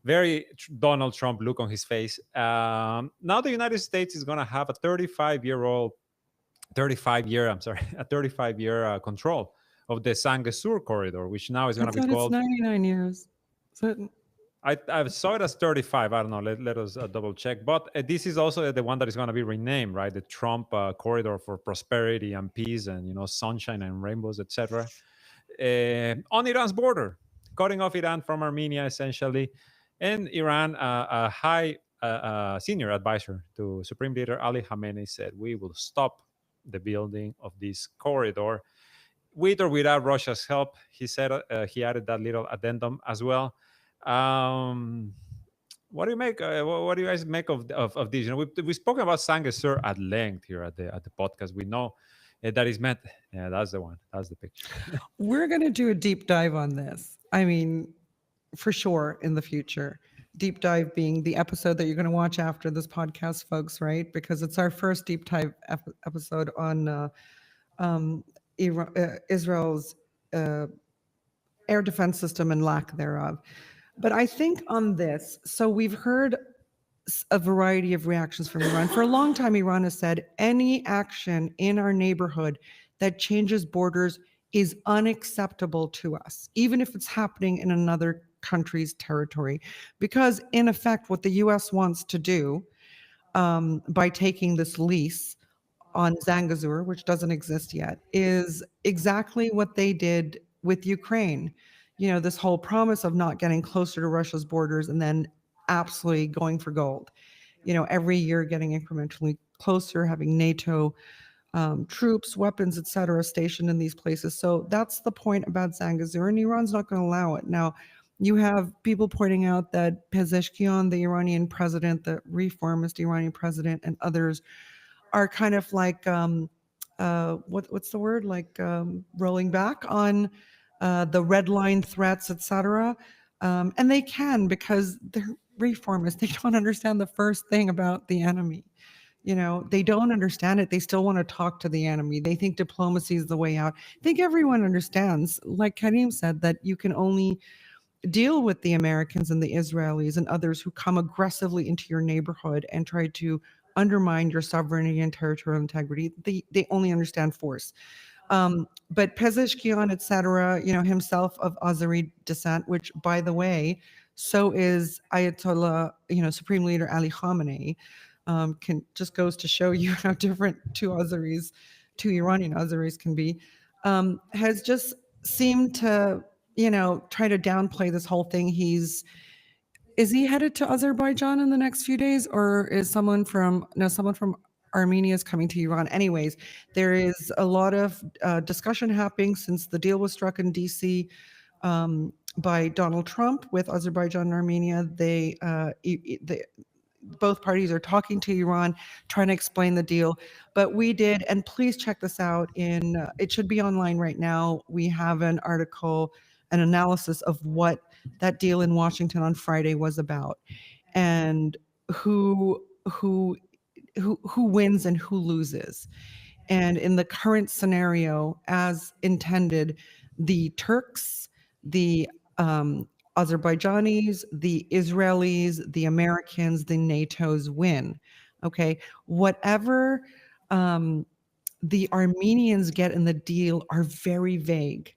very Donald Trump look on his face. Now the United States is going to have a 35-year control of the Zangezur corridor, which now is going to be called... It's 99 years. I saw it as 35. I don't know. Let us double check. But this is also the one that is going to be renamed, right? The Trump corridor for prosperity and peace and, sunshine and rainbows, etc. On Iran's border, cutting off Iran from Armenia, essentially. And Iran, a high senior advisor to Supreme Leader Ali Khamenei said, we will stop the building of this corridor with or without Russia's help. He said, he added that little addendum as well. What do you make? What do you guys make of this? We've spoken about Zangezur at length here at the podcast. We know that is meant. Yeah, that's the one. That's the picture. We're going to do a deep dive on this. I mean, for sure, in the future. Deep dive being the episode that you're going to watch after this podcast, folks, right? Because it's our first deep dive episode on Israel's air defense system and lack thereof. But I think on this, so we've heard a variety of reactions from Iran. For a long time, Iran has said any action in our neighborhood that changes borders is unacceptable to us, even if it's happening in another country's territory. Because, in effect, what the US wants to do by taking this lease on Zangezur, which doesn't exist yet, is exactly what they did with Ukraine. You know, this whole promise of not getting closer to Russia's borders and then absolutely going for gold. You know, every year getting incrementally closer, having NATO troops, weapons, etc., stationed in these places. So that's the point about Zangezur, and Iran's not going to allow it. Now, you have people pointing out that Pezeshkian, the Iranian president, the reformist Iranian president, and others are kind of like what's the word, like rolling back on the red line threats, etc. And they can, because they're reformists. They don't understand the first thing about the enemy. You know, they don't understand it. They still want to talk to the enemy. They think diplomacy is the way out. I think everyone understands, like Karim said, that you can only deal with the Americans and the Israelis and others who come aggressively into your neighborhood and try to undermine your sovereignty and territorial integrity. They only understand force. But Pezeshkian, et cetera, you know, himself of Azeri descent, which, by the way, so is Ayatollah, you know, Supreme Leader Ali Khamenei, can just goes to show you how different two Iranian Azeris can be, has just seemed to, you know, try to downplay this whole thing. Is he headed to Azerbaijan in the next few days, or is someone from Armenia is coming to Iran? Anyways, there is a lot of discussion happening since the deal was struck in DC by Donald Trump with Azerbaijan and Armenia. Both parties are talking to Iran, trying to explain the deal. But we did, and please check this out. It should be online right now. We have an article, an analysis of what that deal in Washington on Friday was about, and who wins and who loses. And in the current scenario, as intended, the Turks, the Azerbaijanis, the Israelis, the Americans, the NATOs win. Okay, whatever the Armenians get in the deal are very vague.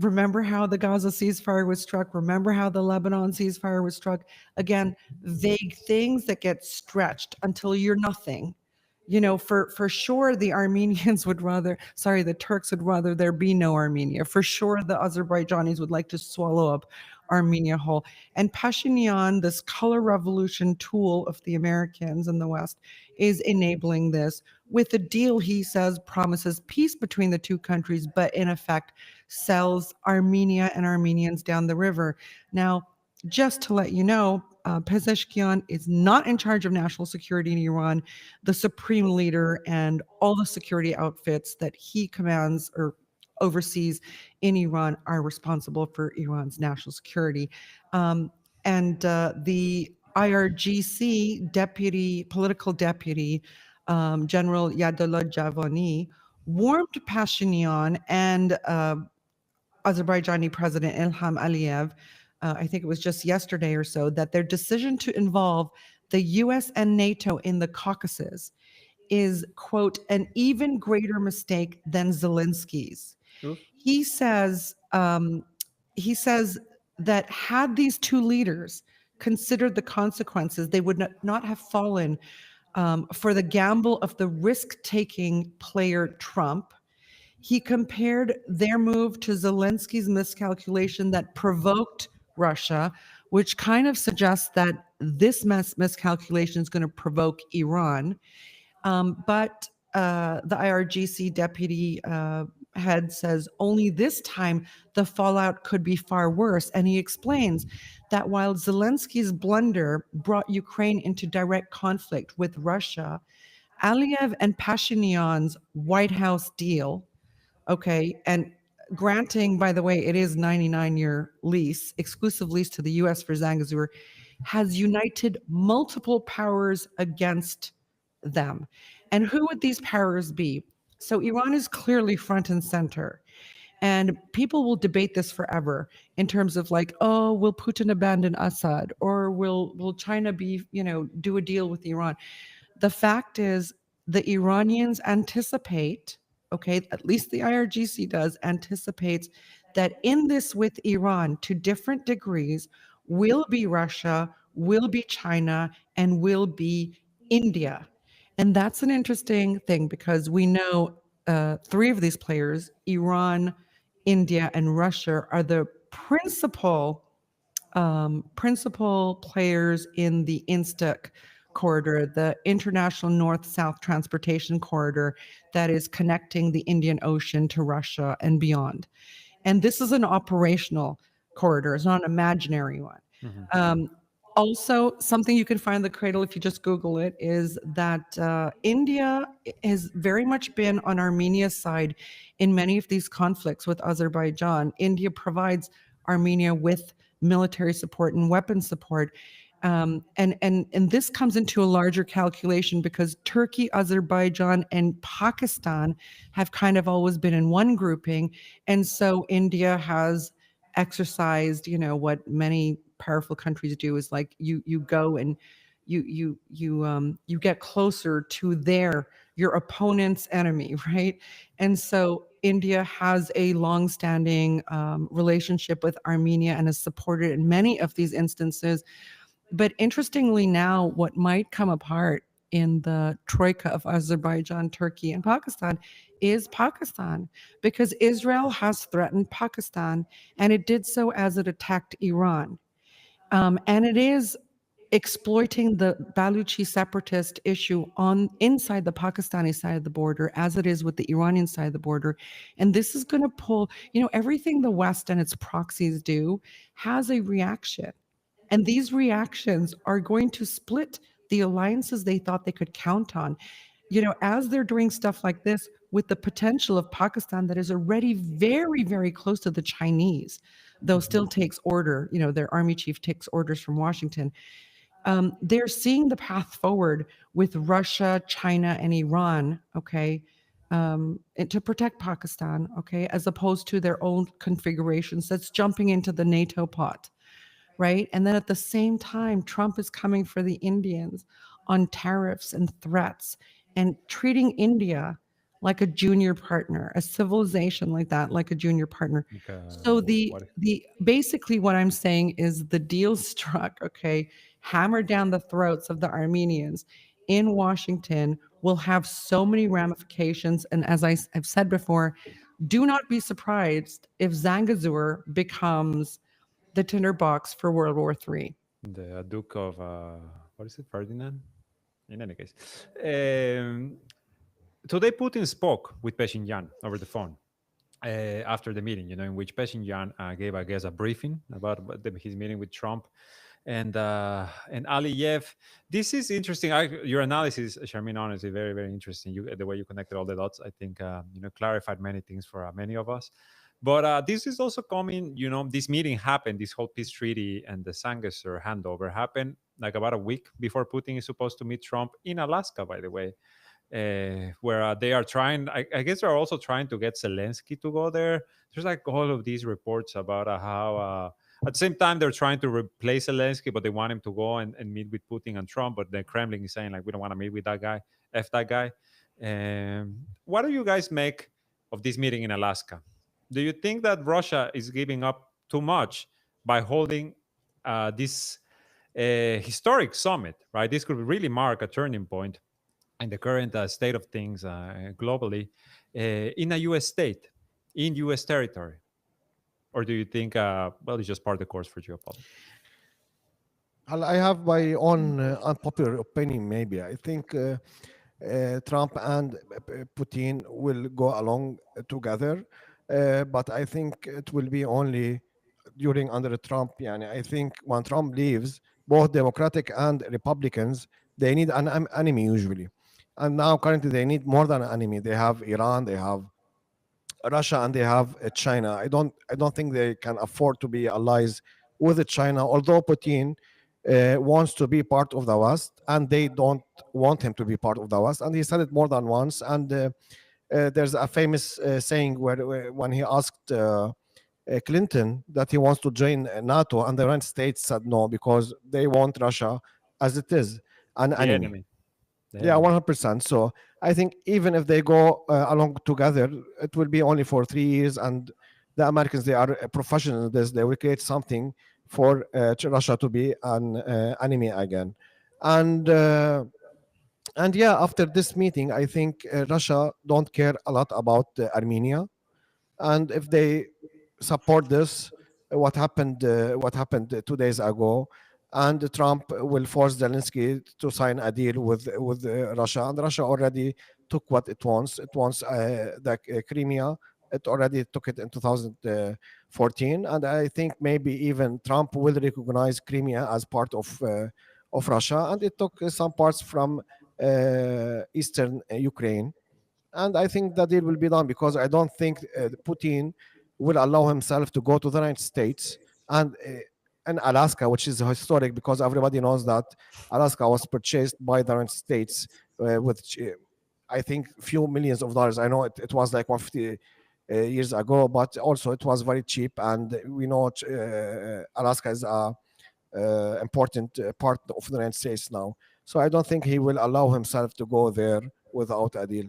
Remember how the Gaza ceasefire was struck? Remember how the Lebanon ceasefire was struck? Again, vague things that get stretched until you're nothing. You know, for sure, the Turks would rather there be no Armenia. For sure, the Azerbaijanis would like to swallow up Armenia whole. And Pashinyan, this color revolution tool of the Americans and the West, is enabling this with a deal he says promises peace between the two countries, but in effect sells Armenia and Armenians down the river. Now, just to let you know, Pezeshkian is not in charge of national security in Iran. The supreme leader and all the security outfits that he commands or overseas in Iran are responsible for Iran's national security. And the IRGC political deputy, General Yadollah Javani, warned Pashinyan and Azerbaijani President Ilham Aliyev, I think it was just yesterday or so, that their decision to involve the US and NATO in the Caucasus is, quote, an even greater mistake than Zelensky's. Oof. He says that had these two leaders considered the consequences, they would not have fallen for the gamble of the risk-taking player Trump. He compared their move to Zelensky's miscalculation that provoked Russia, which kind of suggests that this miscalculation is going to provoke Iran. But the IRGC deputy head says only this time the fallout could be far worse. And he explains that while Zelensky's blunder brought Ukraine into direct conflict with Russia, Aliyev and Pashinyan's White House deal, okay, and granting, by the way, it is 99-year lease, exclusive lease to the US for Zangezur, has united multiple powers against them. And who would these powers be? So Iran is clearly front and center. And people will debate this forever in terms of like, oh, will Putin abandon Assad? Or will China be, you know, do a deal with Iran? The fact is the Iranians anticipate, okay, at least the IRGC does, anticipates that in this with Iran, to different degrees, will be Russia, will be China, and will be India. And that's an interesting thing because we know three of these players, Iran, India, and Russia, are the principal players in the INSTEC corridor, the International North-South Transportation Corridor that is connecting the Indian Ocean to Russia and beyond. And this is an operational corridor. It's not an imaginary one. Also, something you can find in the cradle if you just Google it is that India has very much been on Armenia's side in many of these conflicts with Azerbaijan. India provides Armenia with military support and weapons support. And this comes into a larger calculation because Turkey, Azerbaijan, and Pakistan have kind of always been in one grouping. And so India has exercised, what many powerful countries do is like you go and you get closer to your opponent's enemy, right? And so India has a longstanding relationship with Armenia and has supported in many of these instances. But interestingly now, what might come apart in the troika of Azerbaijan, Turkey, and Pakistan is Pakistan, because Israel has threatened Pakistan, and it did so as it attacked Iran. And it is exploiting the Baluchi separatist issue inside the Pakistani side of the border as it is with the Iranian side of the border. And this is going to pull, everything the West and its proxies do has a reaction. And these reactions are going to split the alliances they thought they could count on. As they're doing stuff like this with the potential of Pakistan that is already very, very close to the Chinese, though still takes order, their army chief takes orders from Washington. They're seeing the path forward with Russia, China, and Iran, okay, and to protect Pakistan, okay, as opposed to their own configurations that's jumping into the NATO pot, right? And then at the same time, Trump is coming for the Indians on tariffs and threats and treating India like a junior partner, a civilization like that, like a junior partner. So basically what I'm saying is the deal struck, okay, hammered down the throats of the Armenians in Washington will have so many ramifications. And as I've said before, do not be surprised if Zangezur becomes the tinderbox for World War III. The Duke of, what is it, Ferdinand? In any case. Today, Putin spoke with Pashinyan over the phone after the meeting, in which Pashinyan gave, I guess, a briefing about his meeting with Trump and Aliyev. This is interesting. Your analysis, Sharmin, honestly, very, very interesting. The way you connected all the dots, I think, clarified many things for many of us. But this is also coming, this meeting happened, this whole peace treaty and the Zangezur handover happened like about a week before Putin is supposed to meet Trump in Alaska, by the way, where they are trying, I guess they're also trying to get Zelensky to go there. There's like all of these reports about how at the same time they're trying to replace Zelensky, but they want him to go and meet with Putin and Trump. But the Kremlin is saying, like, we don't want to meet with that guy, F that guy. What do you guys make of this meeting in Alaska? Do you think that Russia is giving up too much by holding this historic summit, right? This could really mark a turning point in the current state of things globally in a U.S. state, in U.S. territory? Or do you think, it's just part of the course for geopolitics? I have my own unpopular opinion, maybe. I think Trump and Putin will go along together. But I think it will be only under Trump. I think when Trump leaves, both Democratic and Republicans, they need an enemy usually. And now currently they need more than an enemy. They have Iran, they have Russia, and they have China. I don't think they can afford to be allies with China, although Putin wants to be part of the West, and they don't want him to be part of the West. And he said it more than once. And there's a famous saying where when he asked Clinton that he wants to join NATO, and the United States said no because they want Russia as it is, an enemy. Yeah, 100%. So I think even if they go along together, it will be only for 3 years. And the Americans, they are professional in this. They will create something for Russia to be an enemy again. And yeah, after this meeting, I think Russia don't care a lot about Armenia. And if they support this, what happened 2 days ago, and Trump will force Zelensky to sign a deal with Russia, and Russia already took what it wants. It wants the Crimea. It already took it in 2014, and I think maybe even Trump will recognize Crimea as part of Russia, and it took some parts from eastern Ukraine. And I think that deal will be done, because I don't think Putin will allow himself to go to the United States and Alaska, which is historic, because everybody knows that Alaska was purchased by the United States with, I think, few millions of dollars. I know it was like 150 years ago, but also it was very cheap. And we know Alaska is a important part of the United States now. So I don't think he will allow himself to go there without a deal.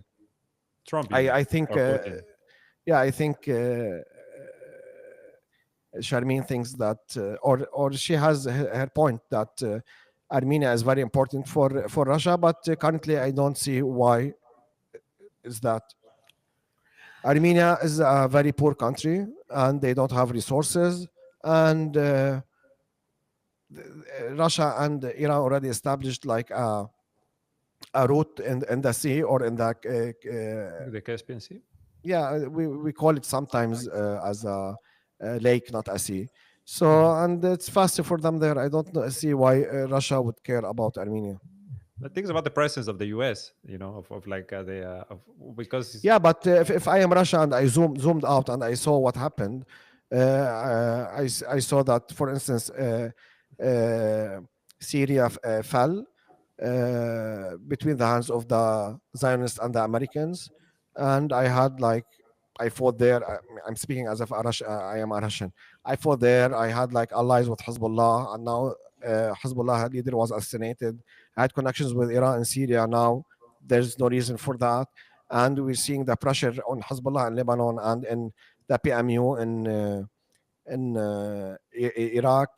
Trump, you mean, I think, or Putin? yeah, I think Sharmeen thinks that, or she has her point that Armenia is very important for Russia, but currently I don't see why is that. Armenia is a very poor country, and they don't have resources, and Russia and Iran already established like a route in the sea, or in the The Caspian Sea? yeah, we call it sometimes as a lake, not a sea. So, and it's faster for them there. I don't see why Russia would care about Armenia. The things about the presence of the U.S., of like because Yeah, but if I am Russia and I zoomed out and I saw what happened, I saw that, for instance, Syria fell between the hands of the Zionists and the Americans, and I had like, I fought there. I'm speaking as if I am a Russian. I fought there. I had like allies with Hezbollah, and now Hezbollah leader was assassinated. I had connections with Iran and Syria. Now there's no reason for that, and we're seeing the pressure on Hezbollah in Lebanon and in the PMU in Iraq,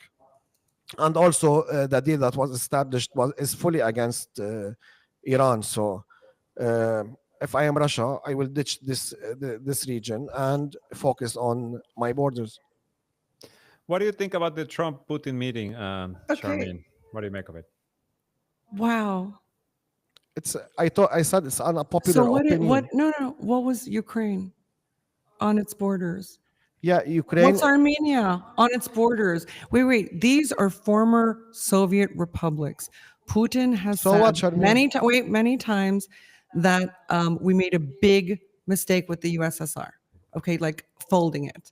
and also the deal that was established is fully against Iran. So if I am Russia, I will ditch this region and focus on my borders. what do you think about the Trump-Putin meeting, Okay. Charmaine? What do you make of it? Wow. I said it's an unpopular So opinion. no. What was Ukraine on its borders? Yeah, Ukraine. What's Armenia on its borders? Wait. These are former Soviet republics. Putin has So said what, Charmaine? many times that we made a big mistake with the USSR. Okay, like folding it.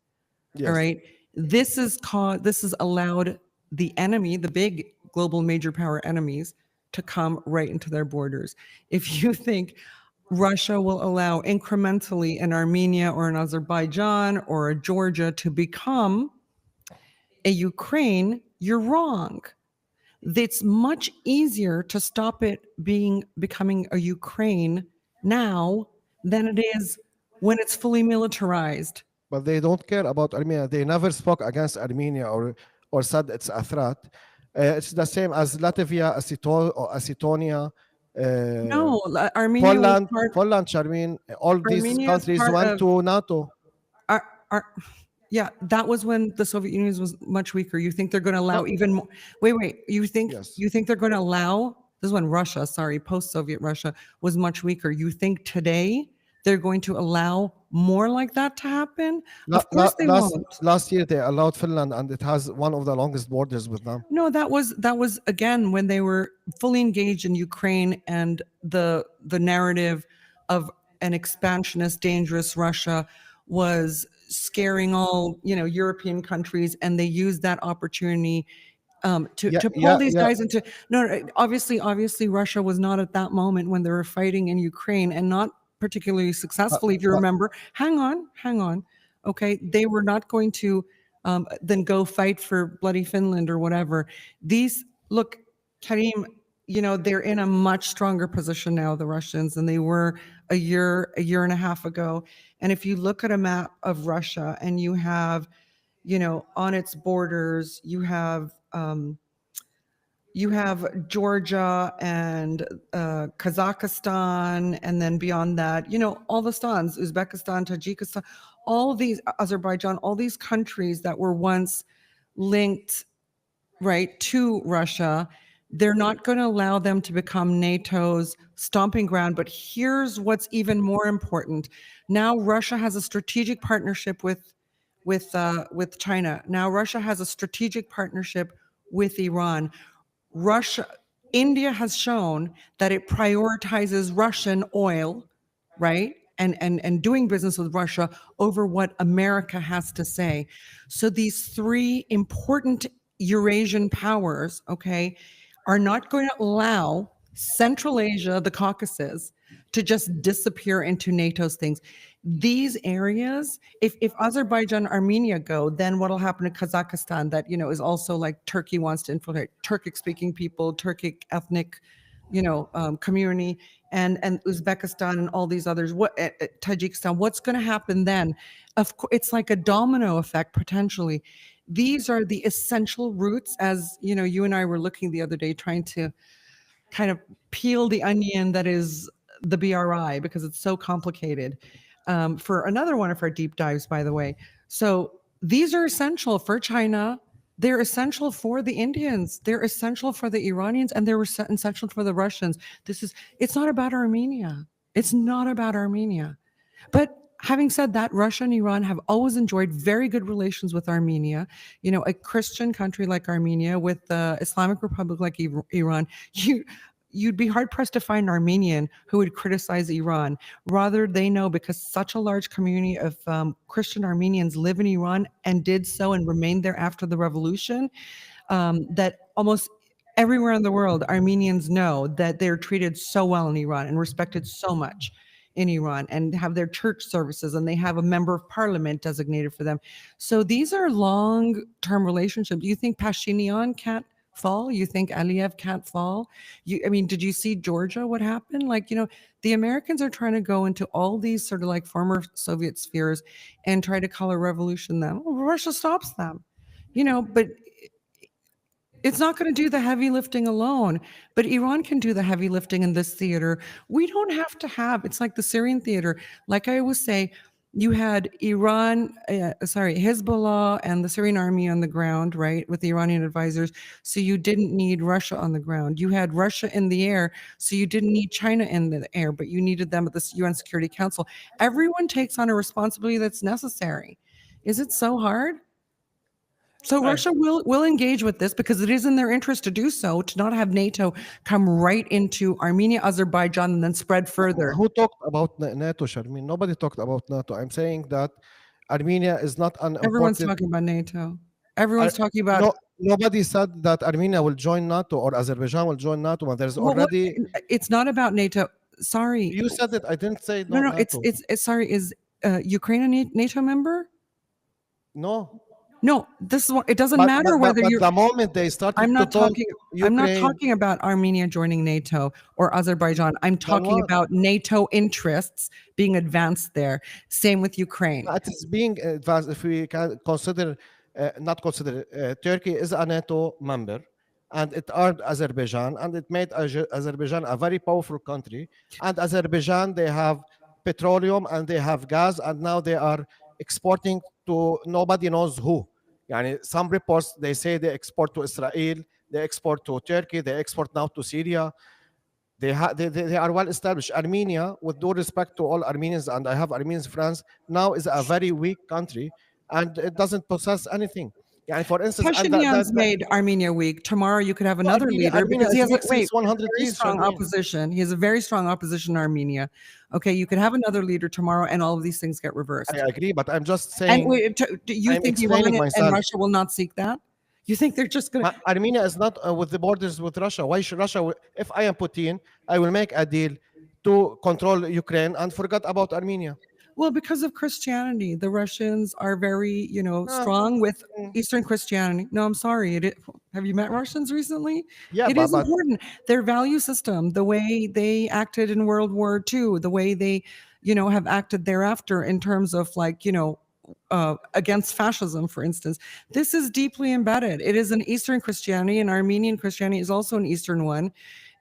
Yes. All right. This has allowed the enemy, the big global major power enemies, to come right into their borders. If you think Russia will allow incrementally an Armenia or an Azerbaijan or a Georgia to become a Ukraine, you're wrong. It's much easier to stop it becoming a Ukraine now than it is when it's fully militarized. But they don't care about Armenia. They never spoke against Armenia or said it's a threat. It's the same as Latvia, Estonia, No, Armenia was Poland, Charmin. All these Armenia is countries part went of to NATO. Yeah, that was when the Soviet Union was much weaker. You think they're going to allow No. even more? Wait. Yes. You think they're going to allow? This is when Russia, post-Soviet Russia was much weaker. You think today they're going to allow more like that to happen? Of course they won't. Last year they allowed Finland, and it has one of the longest borders with them. No, that was again when they were fully engaged in Ukraine, and the narrative of an expansionist, dangerous Russia was scaring all European countries, and they used that opportunity to pull these guys into. No, obviously Russia was not at that moment when they were fighting in Ukraine, and not particularly successfully. If you remember, hang on. Okay, they were not going to then go fight for bloody Finland or whatever. Look, Karim, they're in a much stronger position now, the Russians, than they were a year and a half ago. And if you look at a map of Russia and you have, on its borders, you have Georgia and Kazakhstan, and then beyond that, all the stans, Uzbekistan, Tajikistan, all these, Azerbaijan, all these countries that were once linked, right, to Russia. They're not going to allow them to become NATO's stomping ground. But here's what's even more important. Now Russia has a strategic partnership with China. Now Russia has a strategic partnership with Iran. India has shown that it prioritizes Russian oil, right? And doing business with Russia over what America has to say. So these three important Eurasian powers, okay, are not going to allow Central Asia, the Caucasus, to just disappear into NATO's things. These areas, if Azerbaijan, Armenia go, then what'll happen to Kazakhstan that, is also like Turkey wants to infiltrate, Turkic speaking people, Turkic ethnic, community, and Uzbekistan and all these others, Tajikistan, what's going to happen then? Of course, it's like a domino effect potentially. These are the essential roots, as you and I were looking the other day, trying to kind of peel the onion that is the BRI, because it's so complicated. For another one of our deep dives, by the way. So these are essential for China. They're essential for the Indians. They're essential for the Iranians, and they're essential for the Russians. It's not about Armenia. It's not about Armenia. But having said that, Russia and Iran have always enjoyed very good relations with Armenia. A Christian country like Armenia with the Islamic Republic like Iran, you'd be hard-pressed to find an Armenian who would criticize Iran. Rather, they know, because such a large community of Christian Armenians live in Iran and did so and remained there after the revolution, that almost everywhere in the world, Armenians know that they're treated so well in Iran and respected so much in Iran, and have their church services, and they have a member of parliament designated for them. So these are long-term relationships. You think Pashinyan can't fall? You think Aliyev can't fall? Did you see Georgia, what happened? The Americans are trying to go into all these sort of like former Soviet spheres and try to color revolution them. Well, Russia stops them, but it's not going to do the heavy lifting alone. But Iran can do the heavy lifting in this theater. We don't have to have, it's like the Syrian theater. Like I always say, you had Hezbollah and the Syrian army on the ground, right, with the Iranian advisors. So you didn't need Russia on the ground. You had Russia in the air, so you didn't need China in the air, but you needed them at the UN Security Council. Everyone takes on a responsibility that's necessary. Is it so hard? So Russia will engage with this because it is in their interest to do so, to not have NATO come right into Armenia, Azerbaijan, and then spread further. Who talked about NATO, Sharmeen? Nobody talked about NATO. I'm saying that Armenia is not an Everyone's important... talking about NATO. Everyone's talking about... Nobody said that Armenia will join NATO or Azerbaijan will join NATO, and there's already... It's not about NATO. Sorry. You said it. I didn't say no. NATO. It's sorry. Is Ukraine a NATO member? No. No, this is what it doesn't matter whether you're. The moment they started I'm not to talk talking. Ukraine, I'm not talking about Armenia joining NATO or Azerbaijan. I'm talking about NATO interests being advanced there. Same with Ukraine. It is being advanced. If we can consider, Turkey is a NATO member, and it earned Azerbaijan, and it made Azerbaijan a very powerful country. And Azerbaijan, they have petroleum and they have gas, and now they are exporting to nobody knows who. Some reports, they say they export to Israel, they export to Turkey, they export now to Syria. They are well established. Armenia, with due respect to all Armenians, and I have Armenians friends, now is a very weak country, and it doesn't possess anything. For instance, Pashinyan's made Armenia weak. Tomorrow you could have another leader because he has a very strong opposition. He has a very strong opposition in Armenia. Okay, you could have another leader tomorrow, and all of these things get reversed. I agree, but I'm just saying. And do you think Iran and Russia will not seek that? You think they're just going to... Armenia is not with the borders with Russia. Why should Russia... If I am Putin, I will make a deal to control Ukraine and forget about Armenia. Well, because of Christianity, the Russians are very, strong with Eastern Christianity. No, I'm sorry. Have you met Russians recently? Yeah, It is but important. Their value system, the way they acted in World War II, the way they, have acted thereafter in terms of like, against fascism, for instance. This is deeply embedded. It is an Eastern Christianity, and Armenian Christianity is also an Eastern one.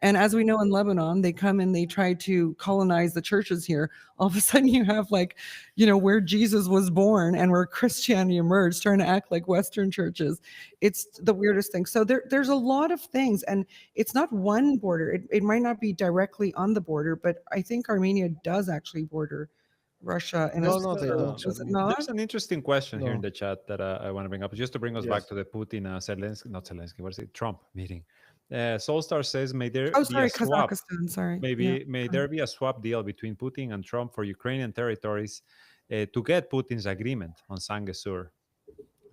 And as we know in Lebanon, they come and they try to colonize the churches here. All of a sudden, you have like, where Jesus was born and where Christianity emerged, trying to act like Western churches. It's the weirdest thing. So there's a lot of things, and it's not one border. It might not be directly on the border, but I think Armenia does actually border Russia. And no, it's, no, they don't. is it Sadly. not? There's an interesting question here in No. the chat that I want to bring up, just to bring us back Yes. to the Putin, Zelensky, not Zelensky, what is it, Trump meeting. Soulstar says, may there Oh, be a sorry, swap. Kazakhstan. Sorry. Maybe may there be a swap deal between Putin and Trump for Ukrainian territories to get Putin's agreement on Zangezur.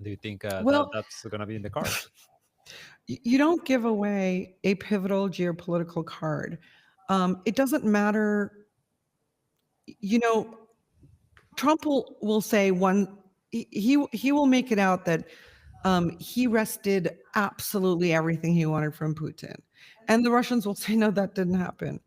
Do you think Well, that's going to be in the cards? you don't give away a pivotal geopolitical card. It doesn't matter. You know, Trump will say he will make it out that he wrested absolutely everything he wanted from Putin, and the Russians will say no, that didn't happen,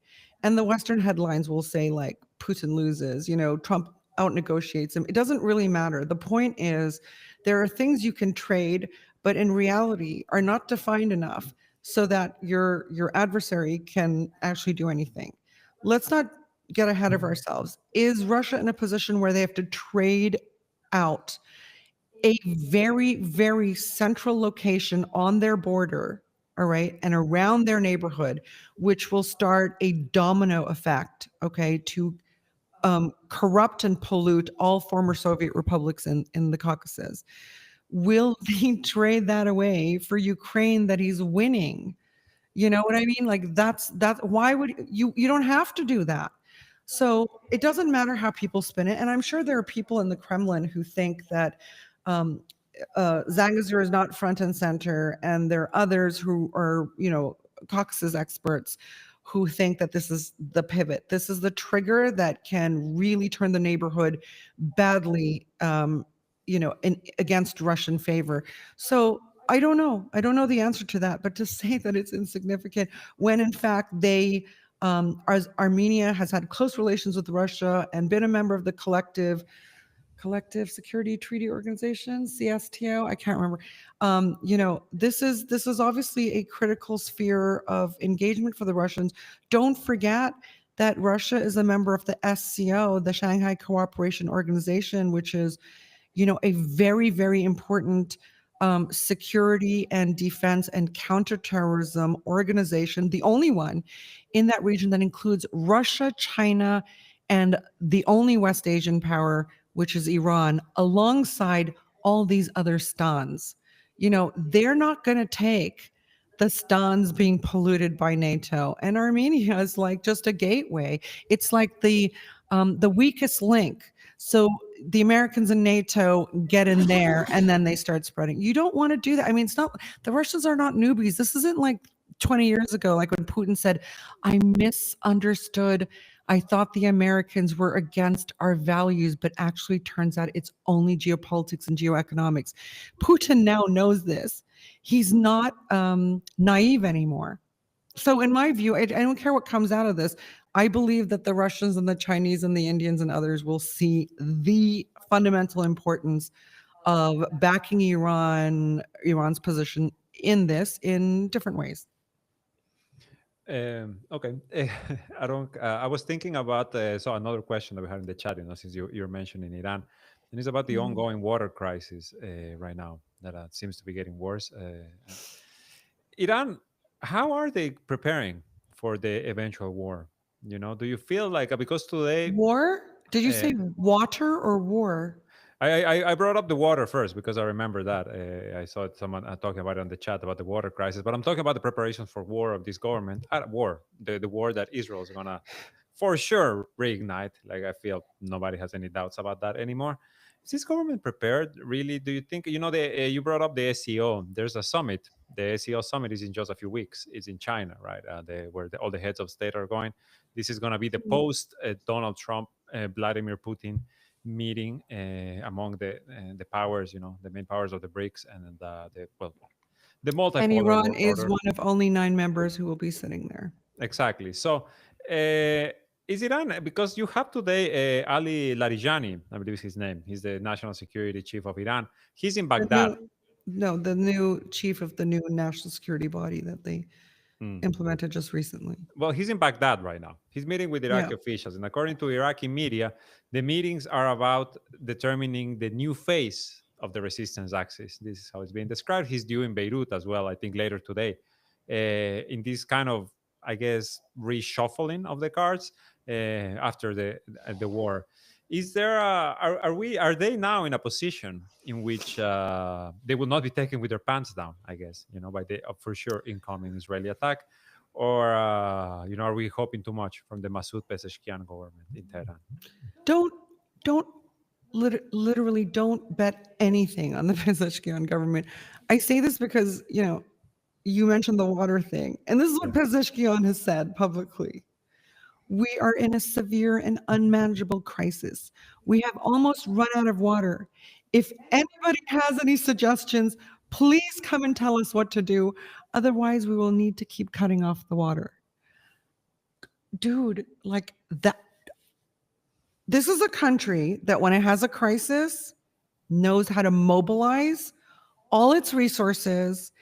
and the Western headlines will say like Putin loses. Trump out negotiates him. It doesn't really matter. The point is there are things you can trade, but in reality are not defined enough so that your adversary can actually do anything. Let's not get ahead of ourselves. Is Russia in a position where they have to trade out a very, very central location on their border, all right, and around their neighborhood, which will start a domino effect, okay, to corrupt and pollute all former Soviet republics in the Caucasus? Will they trade that away for Ukraine that he's winning? You know what I mean? Like that's why would you don't have to do that. So it doesn't matter how people spin it. And I'm sure there are people in the Kremlin who think that um, Zangezur is not front and center, and there are others who are, Caucasus experts who think that this is the pivot. This is the trigger that can really turn the neighborhood badly, against Russian favor. So I don't know. I don't know the answer to that. But to say that it's insignificant when in fact as Armenia has had close relations with Russia and been a member of the Collective Security Treaty Organization, CSTO. I can't remember. This is obviously a critical sphere of engagement for the Russians. Don't forget that Russia is a member of the SCO, the Shanghai Cooperation Organization, which is, a very, very important security and defense and counterterrorism organization, the only one in that region that includes Russia, China, and the only West Asian power, which is Iran, alongside all these other stans. They're not going to take the stans being polluted by NATO, and Armenia is like just a gateway. It's like the weakest link. So the Americans and NATO get in there, and then they start spreading. You don't want to do that. I mean, it's not the Russians are not newbies. This isn't like 20 years ago, like when Putin said, "I misunderstood. I thought the Americans were against our values, but actually turns out it's only geopolitics and geoeconomics." Putin now knows this. He's not naive anymore. So in my view, I don't care what comes out of this. I believe that the Russians and the Chinese and the Indians and others will see the fundamental importance of backing Iran's position in this in different ways. Okay. I don't. I was thinking about so another question that we had in the chat, since you're mentioning Iran, and it's about the ongoing water crisis right now that seems to be getting worse. Iran, how are they preparing for the eventual war? Do you feel like because today War? Did you uh, say water or war? I brought up the water first because I remember that I saw someone talking about it on the chat about the water crisis, but I'm talking about the preparations for war of this government, war, the war that Israel is gonna for sure reignite. Like I feel nobody has any doubts about that anymore. Is this government prepared? Really? Do you think you brought up the SEO? There's a summit. The SEO summit is in just a few weeks. It's in China, right? Where all the heads of state are going. This is going to be the post Donald Trump, Vladimir Putin meeting among the powers, the main powers of the BRICS and the And multipolar Iran world is order. one of only 9 members who will be sitting there. Exactly. So, is Iran, because you have today Ali Larijani, I believe is his name. He's the national security chief of Iran. He's in The Baghdad. new, no, the new chief of the new national security body that they Mm. implemented just recently. Well, he's in Baghdad right now. He's meeting with Yeah. Iraqi officials. And according to Iraqi media, the meetings are about determining the new phase of the resistance axis. This is how it's being described. He's due in Beirut as well, I think later today, in this kind of, I guess, reshuffling of the cards after the war. Is there are they now in a position in which they will not be taken with their pants down, I guess, by the for sure incoming Israeli attack? Or are we hoping too much from the Masoud Pezeshkian government in Tehran? Don't literally don't bet anything on the Pezeshkian government. I say this because, you mentioned the water thing, and this is what Pezeshkian has said publicly. We are in a severe and unmanageable crisis. We have almost run out of water. If anybody has any suggestions, please come and tell us what to do. Otherwise, we will need to keep cutting off the water. Dude, like that. This is a country that when it has a crisis, knows how to mobilize all its resources,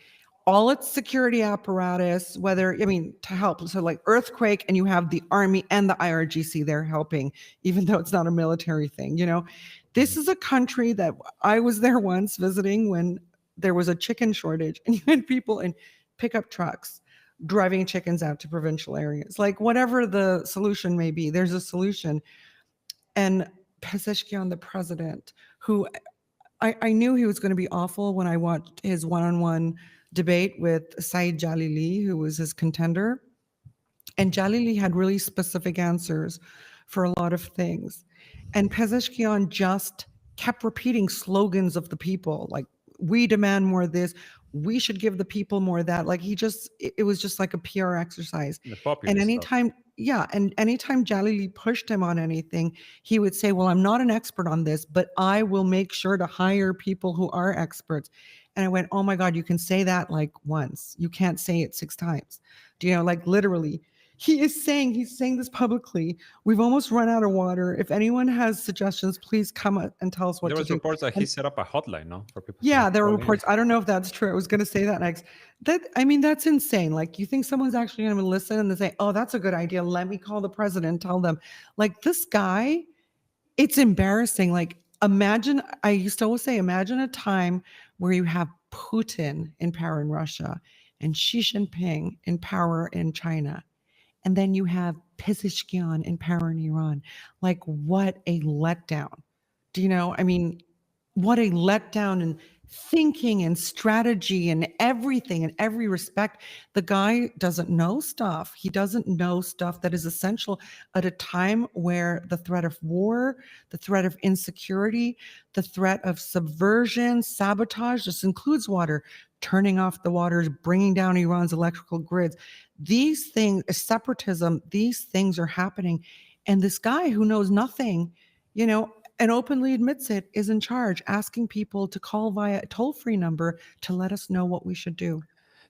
all its security apparatus, to help. So like earthquake, and you have the army and the IRGC there helping, even though it's not a military thing, This is a country that I was there once visiting when there was a chicken shortage, and you had people in pickup trucks driving chickens out to provincial areas. Like whatever the solution may be, there's a solution. And Pezeshkian, the president, who I knew he was going to be awful when I watched his one-on-one debate with Saeed Jalili, who was his contender. And Jalili had really specific answers for a lot of things. And Pezeshkian just kept repeating slogans of the people, like, we demand more of this, we should give the people more of that. Like it was just like a PR exercise. And anytime Jalili pushed him on anything, he would say, well, I'm not an expert on this, but I will make sure to hire people who are experts. And I went, oh my God, you can say that like once. You can't say it 6 times. Like literally. He's saying this publicly. We've almost run out of water. If anyone has suggestions, please come and tell us what to do. There was reports that he set up a hotline, no? For people. Yeah, there were reports. I don't know if that's true. I was going to say that next. That's insane. Like, you think someone's actually going to listen and they say, oh, that's a good idea. Let me call the president, tell them. Like, this guy, it's embarrassing. Like, I used to always say, imagine a time where you have Putin in power in Russia and Xi Jinping in power in China. And then you have Pezeshkian in power in Iran. Like, what a letdown. What a letdown in thinking and strategy and everything in every respect. The guy doesn't know stuff. He doesn't know stuff that is essential at a time where the threat of war, the threat of insecurity, the threat of subversion, sabotage, this includes water, turning off the waters, bringing down Iran's electrical grids. These things, separatism, these things are happening. And this guy who knows nothing, and openly admits it, is in charge, asking people to call via a toll-free number to let us know what we should do.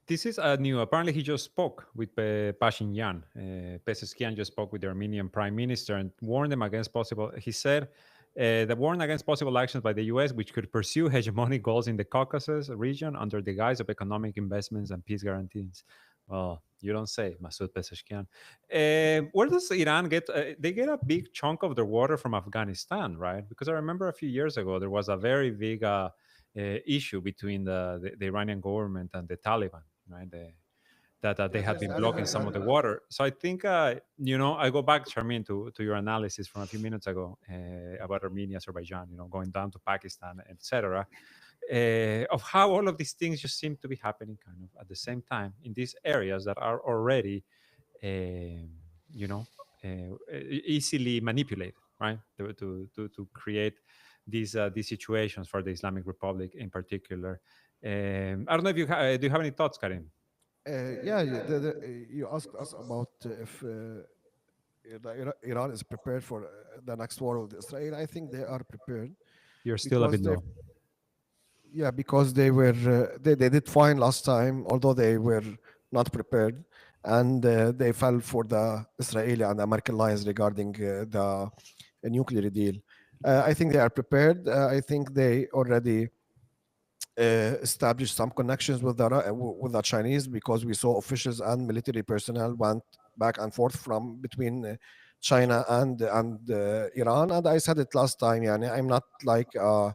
This is new. Apparently, he just spoke with Pashinyan. Pezeshkian just spoke with the Armenian prime minister and warned them against possible. He said that warned against possible actions by the U.S., which could pursue hegemonic goals in the Caucasus region under the guise of economic investments and peace guarantees. Well, you don't say, Masoud Pezeshkian. Where does Iran get? They get a big chunk of their water from Afghanistan, right? Because I remember a few years ago there was a very big issue between the Iranian government and the Taliban, right? That they had been blocking some of the water. So I think, I go back, Charmin, to your analysis from a few minutes ago about Armenia, Azerbaijan, going down to Pakistan, etc. Of how all of these things just seem to be happening kind of at the same time in these areas that are already, easily manipulated, right? To create these situations for the Islamic Republic in particular. I don't know if do you have any thoughts, Karim? Yeah, you asked us about if Iran is prepared for the next war with Israel. I think they are prepared You're still a because bit low. because they were they did fine last time, although they were not prepared, and they fell for the Israeli and American lies regarding the nuclear deal. I think they are prepared. I think they already established some connections with with the Chinese, because we saw officials and military personnel went back and forth from between China and Iran. And I said it last time. Yani, I'm not like a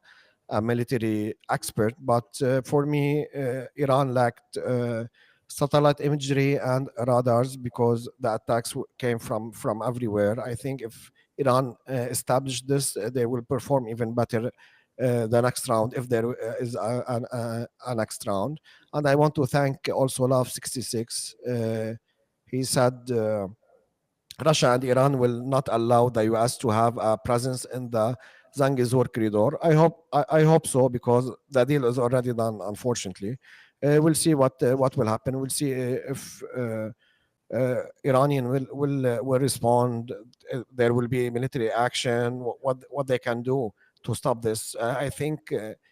military expert, but for me, Iran lacked satellite imagery and radars, because the attacks came from everywhere. I think if Iran established this, they will perform even better the next round, if there is a next round. And I want to thank also Love 66. He said Russia and Iran will not allow the US to have a presence in the Zangezur corridor. I hope so, because the deal is already done, unfortunately. We'll see what will happen. We'll see if Iranian will respond. There will be military action. What they can do to stop this? I think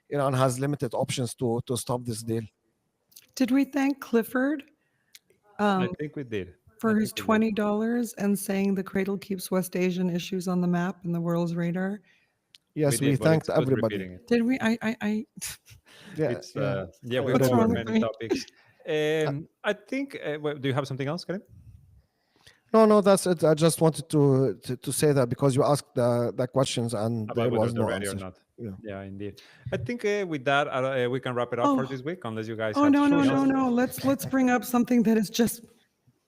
Iran has limited options to stop this deal. Did we thank Clifford I think we did. for I his think we did. $20 and saying the cradle keeps West Asian issues on the map and the world's radar? Yes, We we did, but thanked it's good everybody. repeating it. Did we? Yeah, It's yeah. yeah, we What's wrong covered with many me? topics. I think. Do you have something else, Karim? No, that's it. I just wanted to say that, because you asked the questions and About there whether was they're no ready or answer. not. Yeah. Yeah, indeed. I think with that we can wrap it up for Oh, this week, unless you guys oh have no, no, something no, else. no. Let's bring up something that is just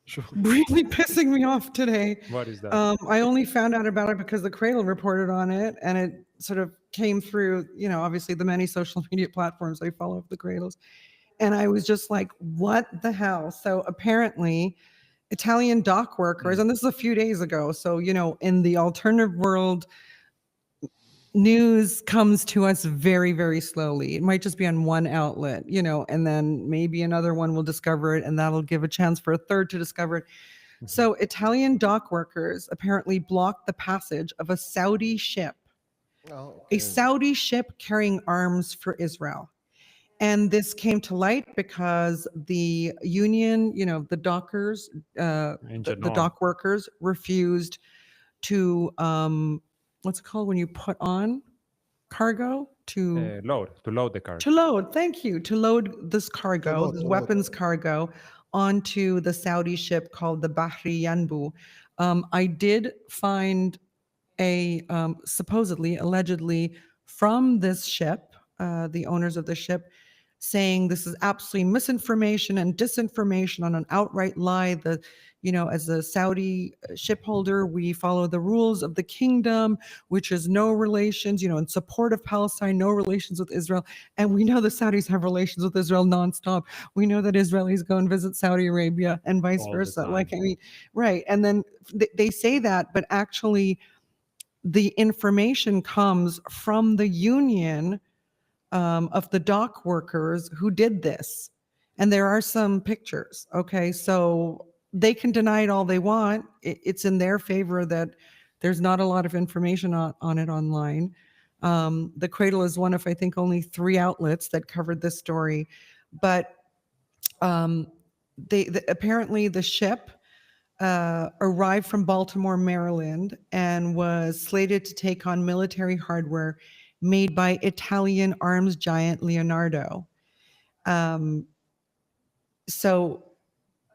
Sure. really pissing me off today. What is that? I only found out about it because the Cradle reported on it, and it sort of came through, obviously the many social media platforms I follow of the Cradles. And I was just like, what the hell? So apparently, Italian dock workers, and this is a few days ago. So, in the alternative world, news comes to us very, very slowly. It might just be on one outlet, and then maybe another one will discover it, and that'll give a chance for a third to discover it. So, Italian dock workers apparently blocked the passage of a Saudi ship, Oh, a okay. Saudi ship carrying arms for Israel. And this came to light because the union, the dockers, the dock workers refused to, what's it called when you put on cargo? To load the card. load, thank you, to load this cargo, this To load. weapons cargo, onto the Saudi ship called the Bahri Yanbu. I did find a supposedly, allegedly, from this ship, the owners of the ship, saying this is absolutely misinformation and disinformation on an outright lie. As a Saudi shipholder, we follow the rules of the kingdom, which is no relations, in support of Palestine, no relations with Israel. And we know the Saudis have relations with Israel nonstop. We know that Israelis go and visit Saudi Arabia and vice All the versa. time. Like, I mean, right. And then they say that, but actually, the information comes from the union of the dock workers who did this. And there are some pictures. Okay. So they can deny it all they want. It's in their favor that there's not a lot of information on it online. The Cradle is one of, I think, only 3 outlets that covered this story. But apparently the ship arrived from Baltimore, Maryland, and was slated to take on military hardware made by Italian arms giant Leonardo. So,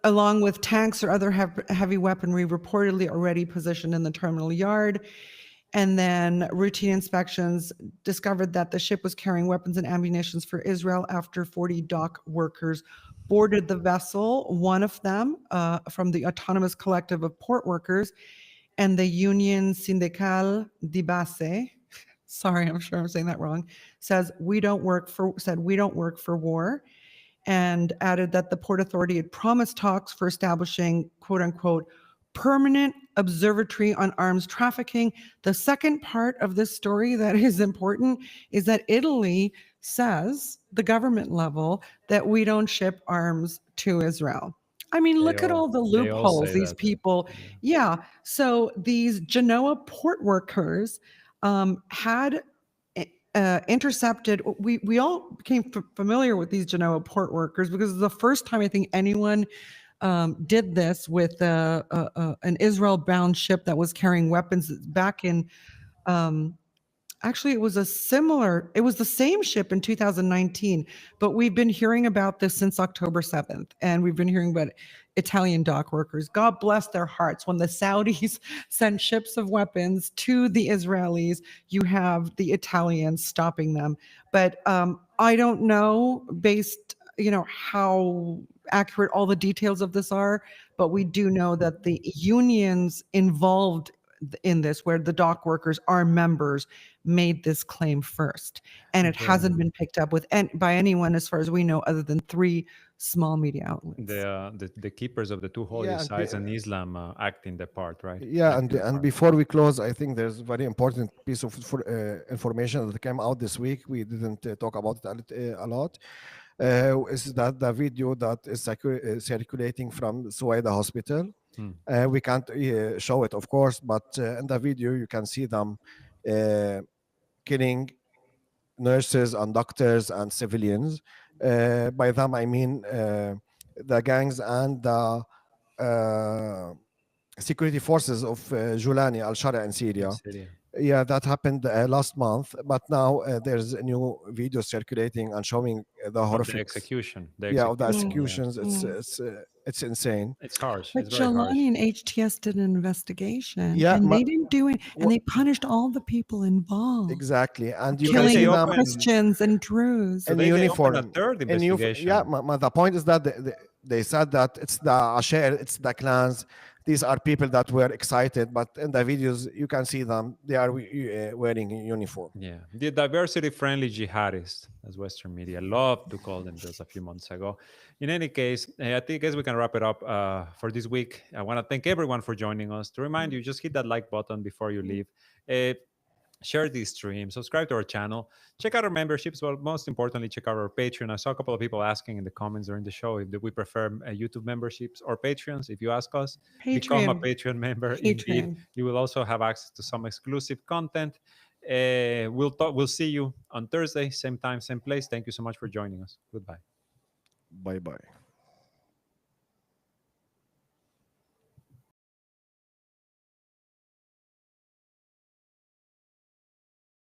along with tanks or other heavy weaponry reportedly already positioned in the terminal yard. And then routine inspections discovered that the ship was carrying weapons and ammunitions for Israel after 40 dock workers boarded the vessel, one of them from the Autonomous Collective of Port Workers and the Union Syndicale di Base. Sorry, I'm sure I'm saying that wrong. Said we don't work for war, and added that the Port Authority had promised talks for establishing, quote unquote, permanent observatory on arms trafficking. The second part of this story that is important is that Italy says, the government level, that we don't ship arms to Israel. I mean, look at all the they all loopholes say these that. people. Yeah. So these Genoa port workers had intercepted. We all became familiar with these Genoa port workers because it's the first time I think anyone did this with an Israel-bound ship that was carrying weapons back in. Actually, it was the same ship in 2019, but we've been hearing about this since October 7th. And we've been hearing about Italian dock workers. God bless their hearts. When the Saudis send ships of weapons to the Israelis, you have the Italians stopping them. But I don't know how accurate all the details of this are, but we do know that the unions involved in this, where the dock workers are members, made this claim first, and it hasn't been picked up by anyone, as far as we know, other than 3 small media outlets. The keepers of the 2 holy sides in Islam acting the part, right? Yeah, and before we close, I think there's a very important piece of information that came out this week. We didn't talk about it a lot. Is that the video that is circulating from Suwaida Hospital? We can't show it, of course, but in the video you can see them killing nurses and doctors and civilians. By them, I mean the gangs and the security forces of Julani al-Shara in Syria. Yeah, that happened last month, but now there's a new video circulating and showing the horrific execution. Of the executions. It's insane. It's harsh. But It's very harsh. Jelani and HTS did an investigation, Yeah, and they didn't do it, and they punished all the people involved. Exactly, and you killing can see them Christians and Druze. So in they uniform. opened a third investigation. The point is that they said that it's the Asher, it's the clans. These are people that were excited, but in the videos you can see them. They are wearing a uniform. Yeah, the diversity-friendly jihadists, as Western media loved to call them just a few months ago. In any case, I guess we can wrap it up for this week. I want to thank everyone for joining us. To remind you, just hit that like button before you leave. Share this stream, subscribe to our channel, check out our memberships, but most importantly, check out our Patreon. I saw a couple of people asking in the comments during the show if we prefer YouTube memberships or Patreons. If you ask us, become a Patreon member. Indeed, you will also have access to some exclusive content. We'll see you on Thursday, same time, same place. Thank you so much for joining us. Goodbye. Bye-bye.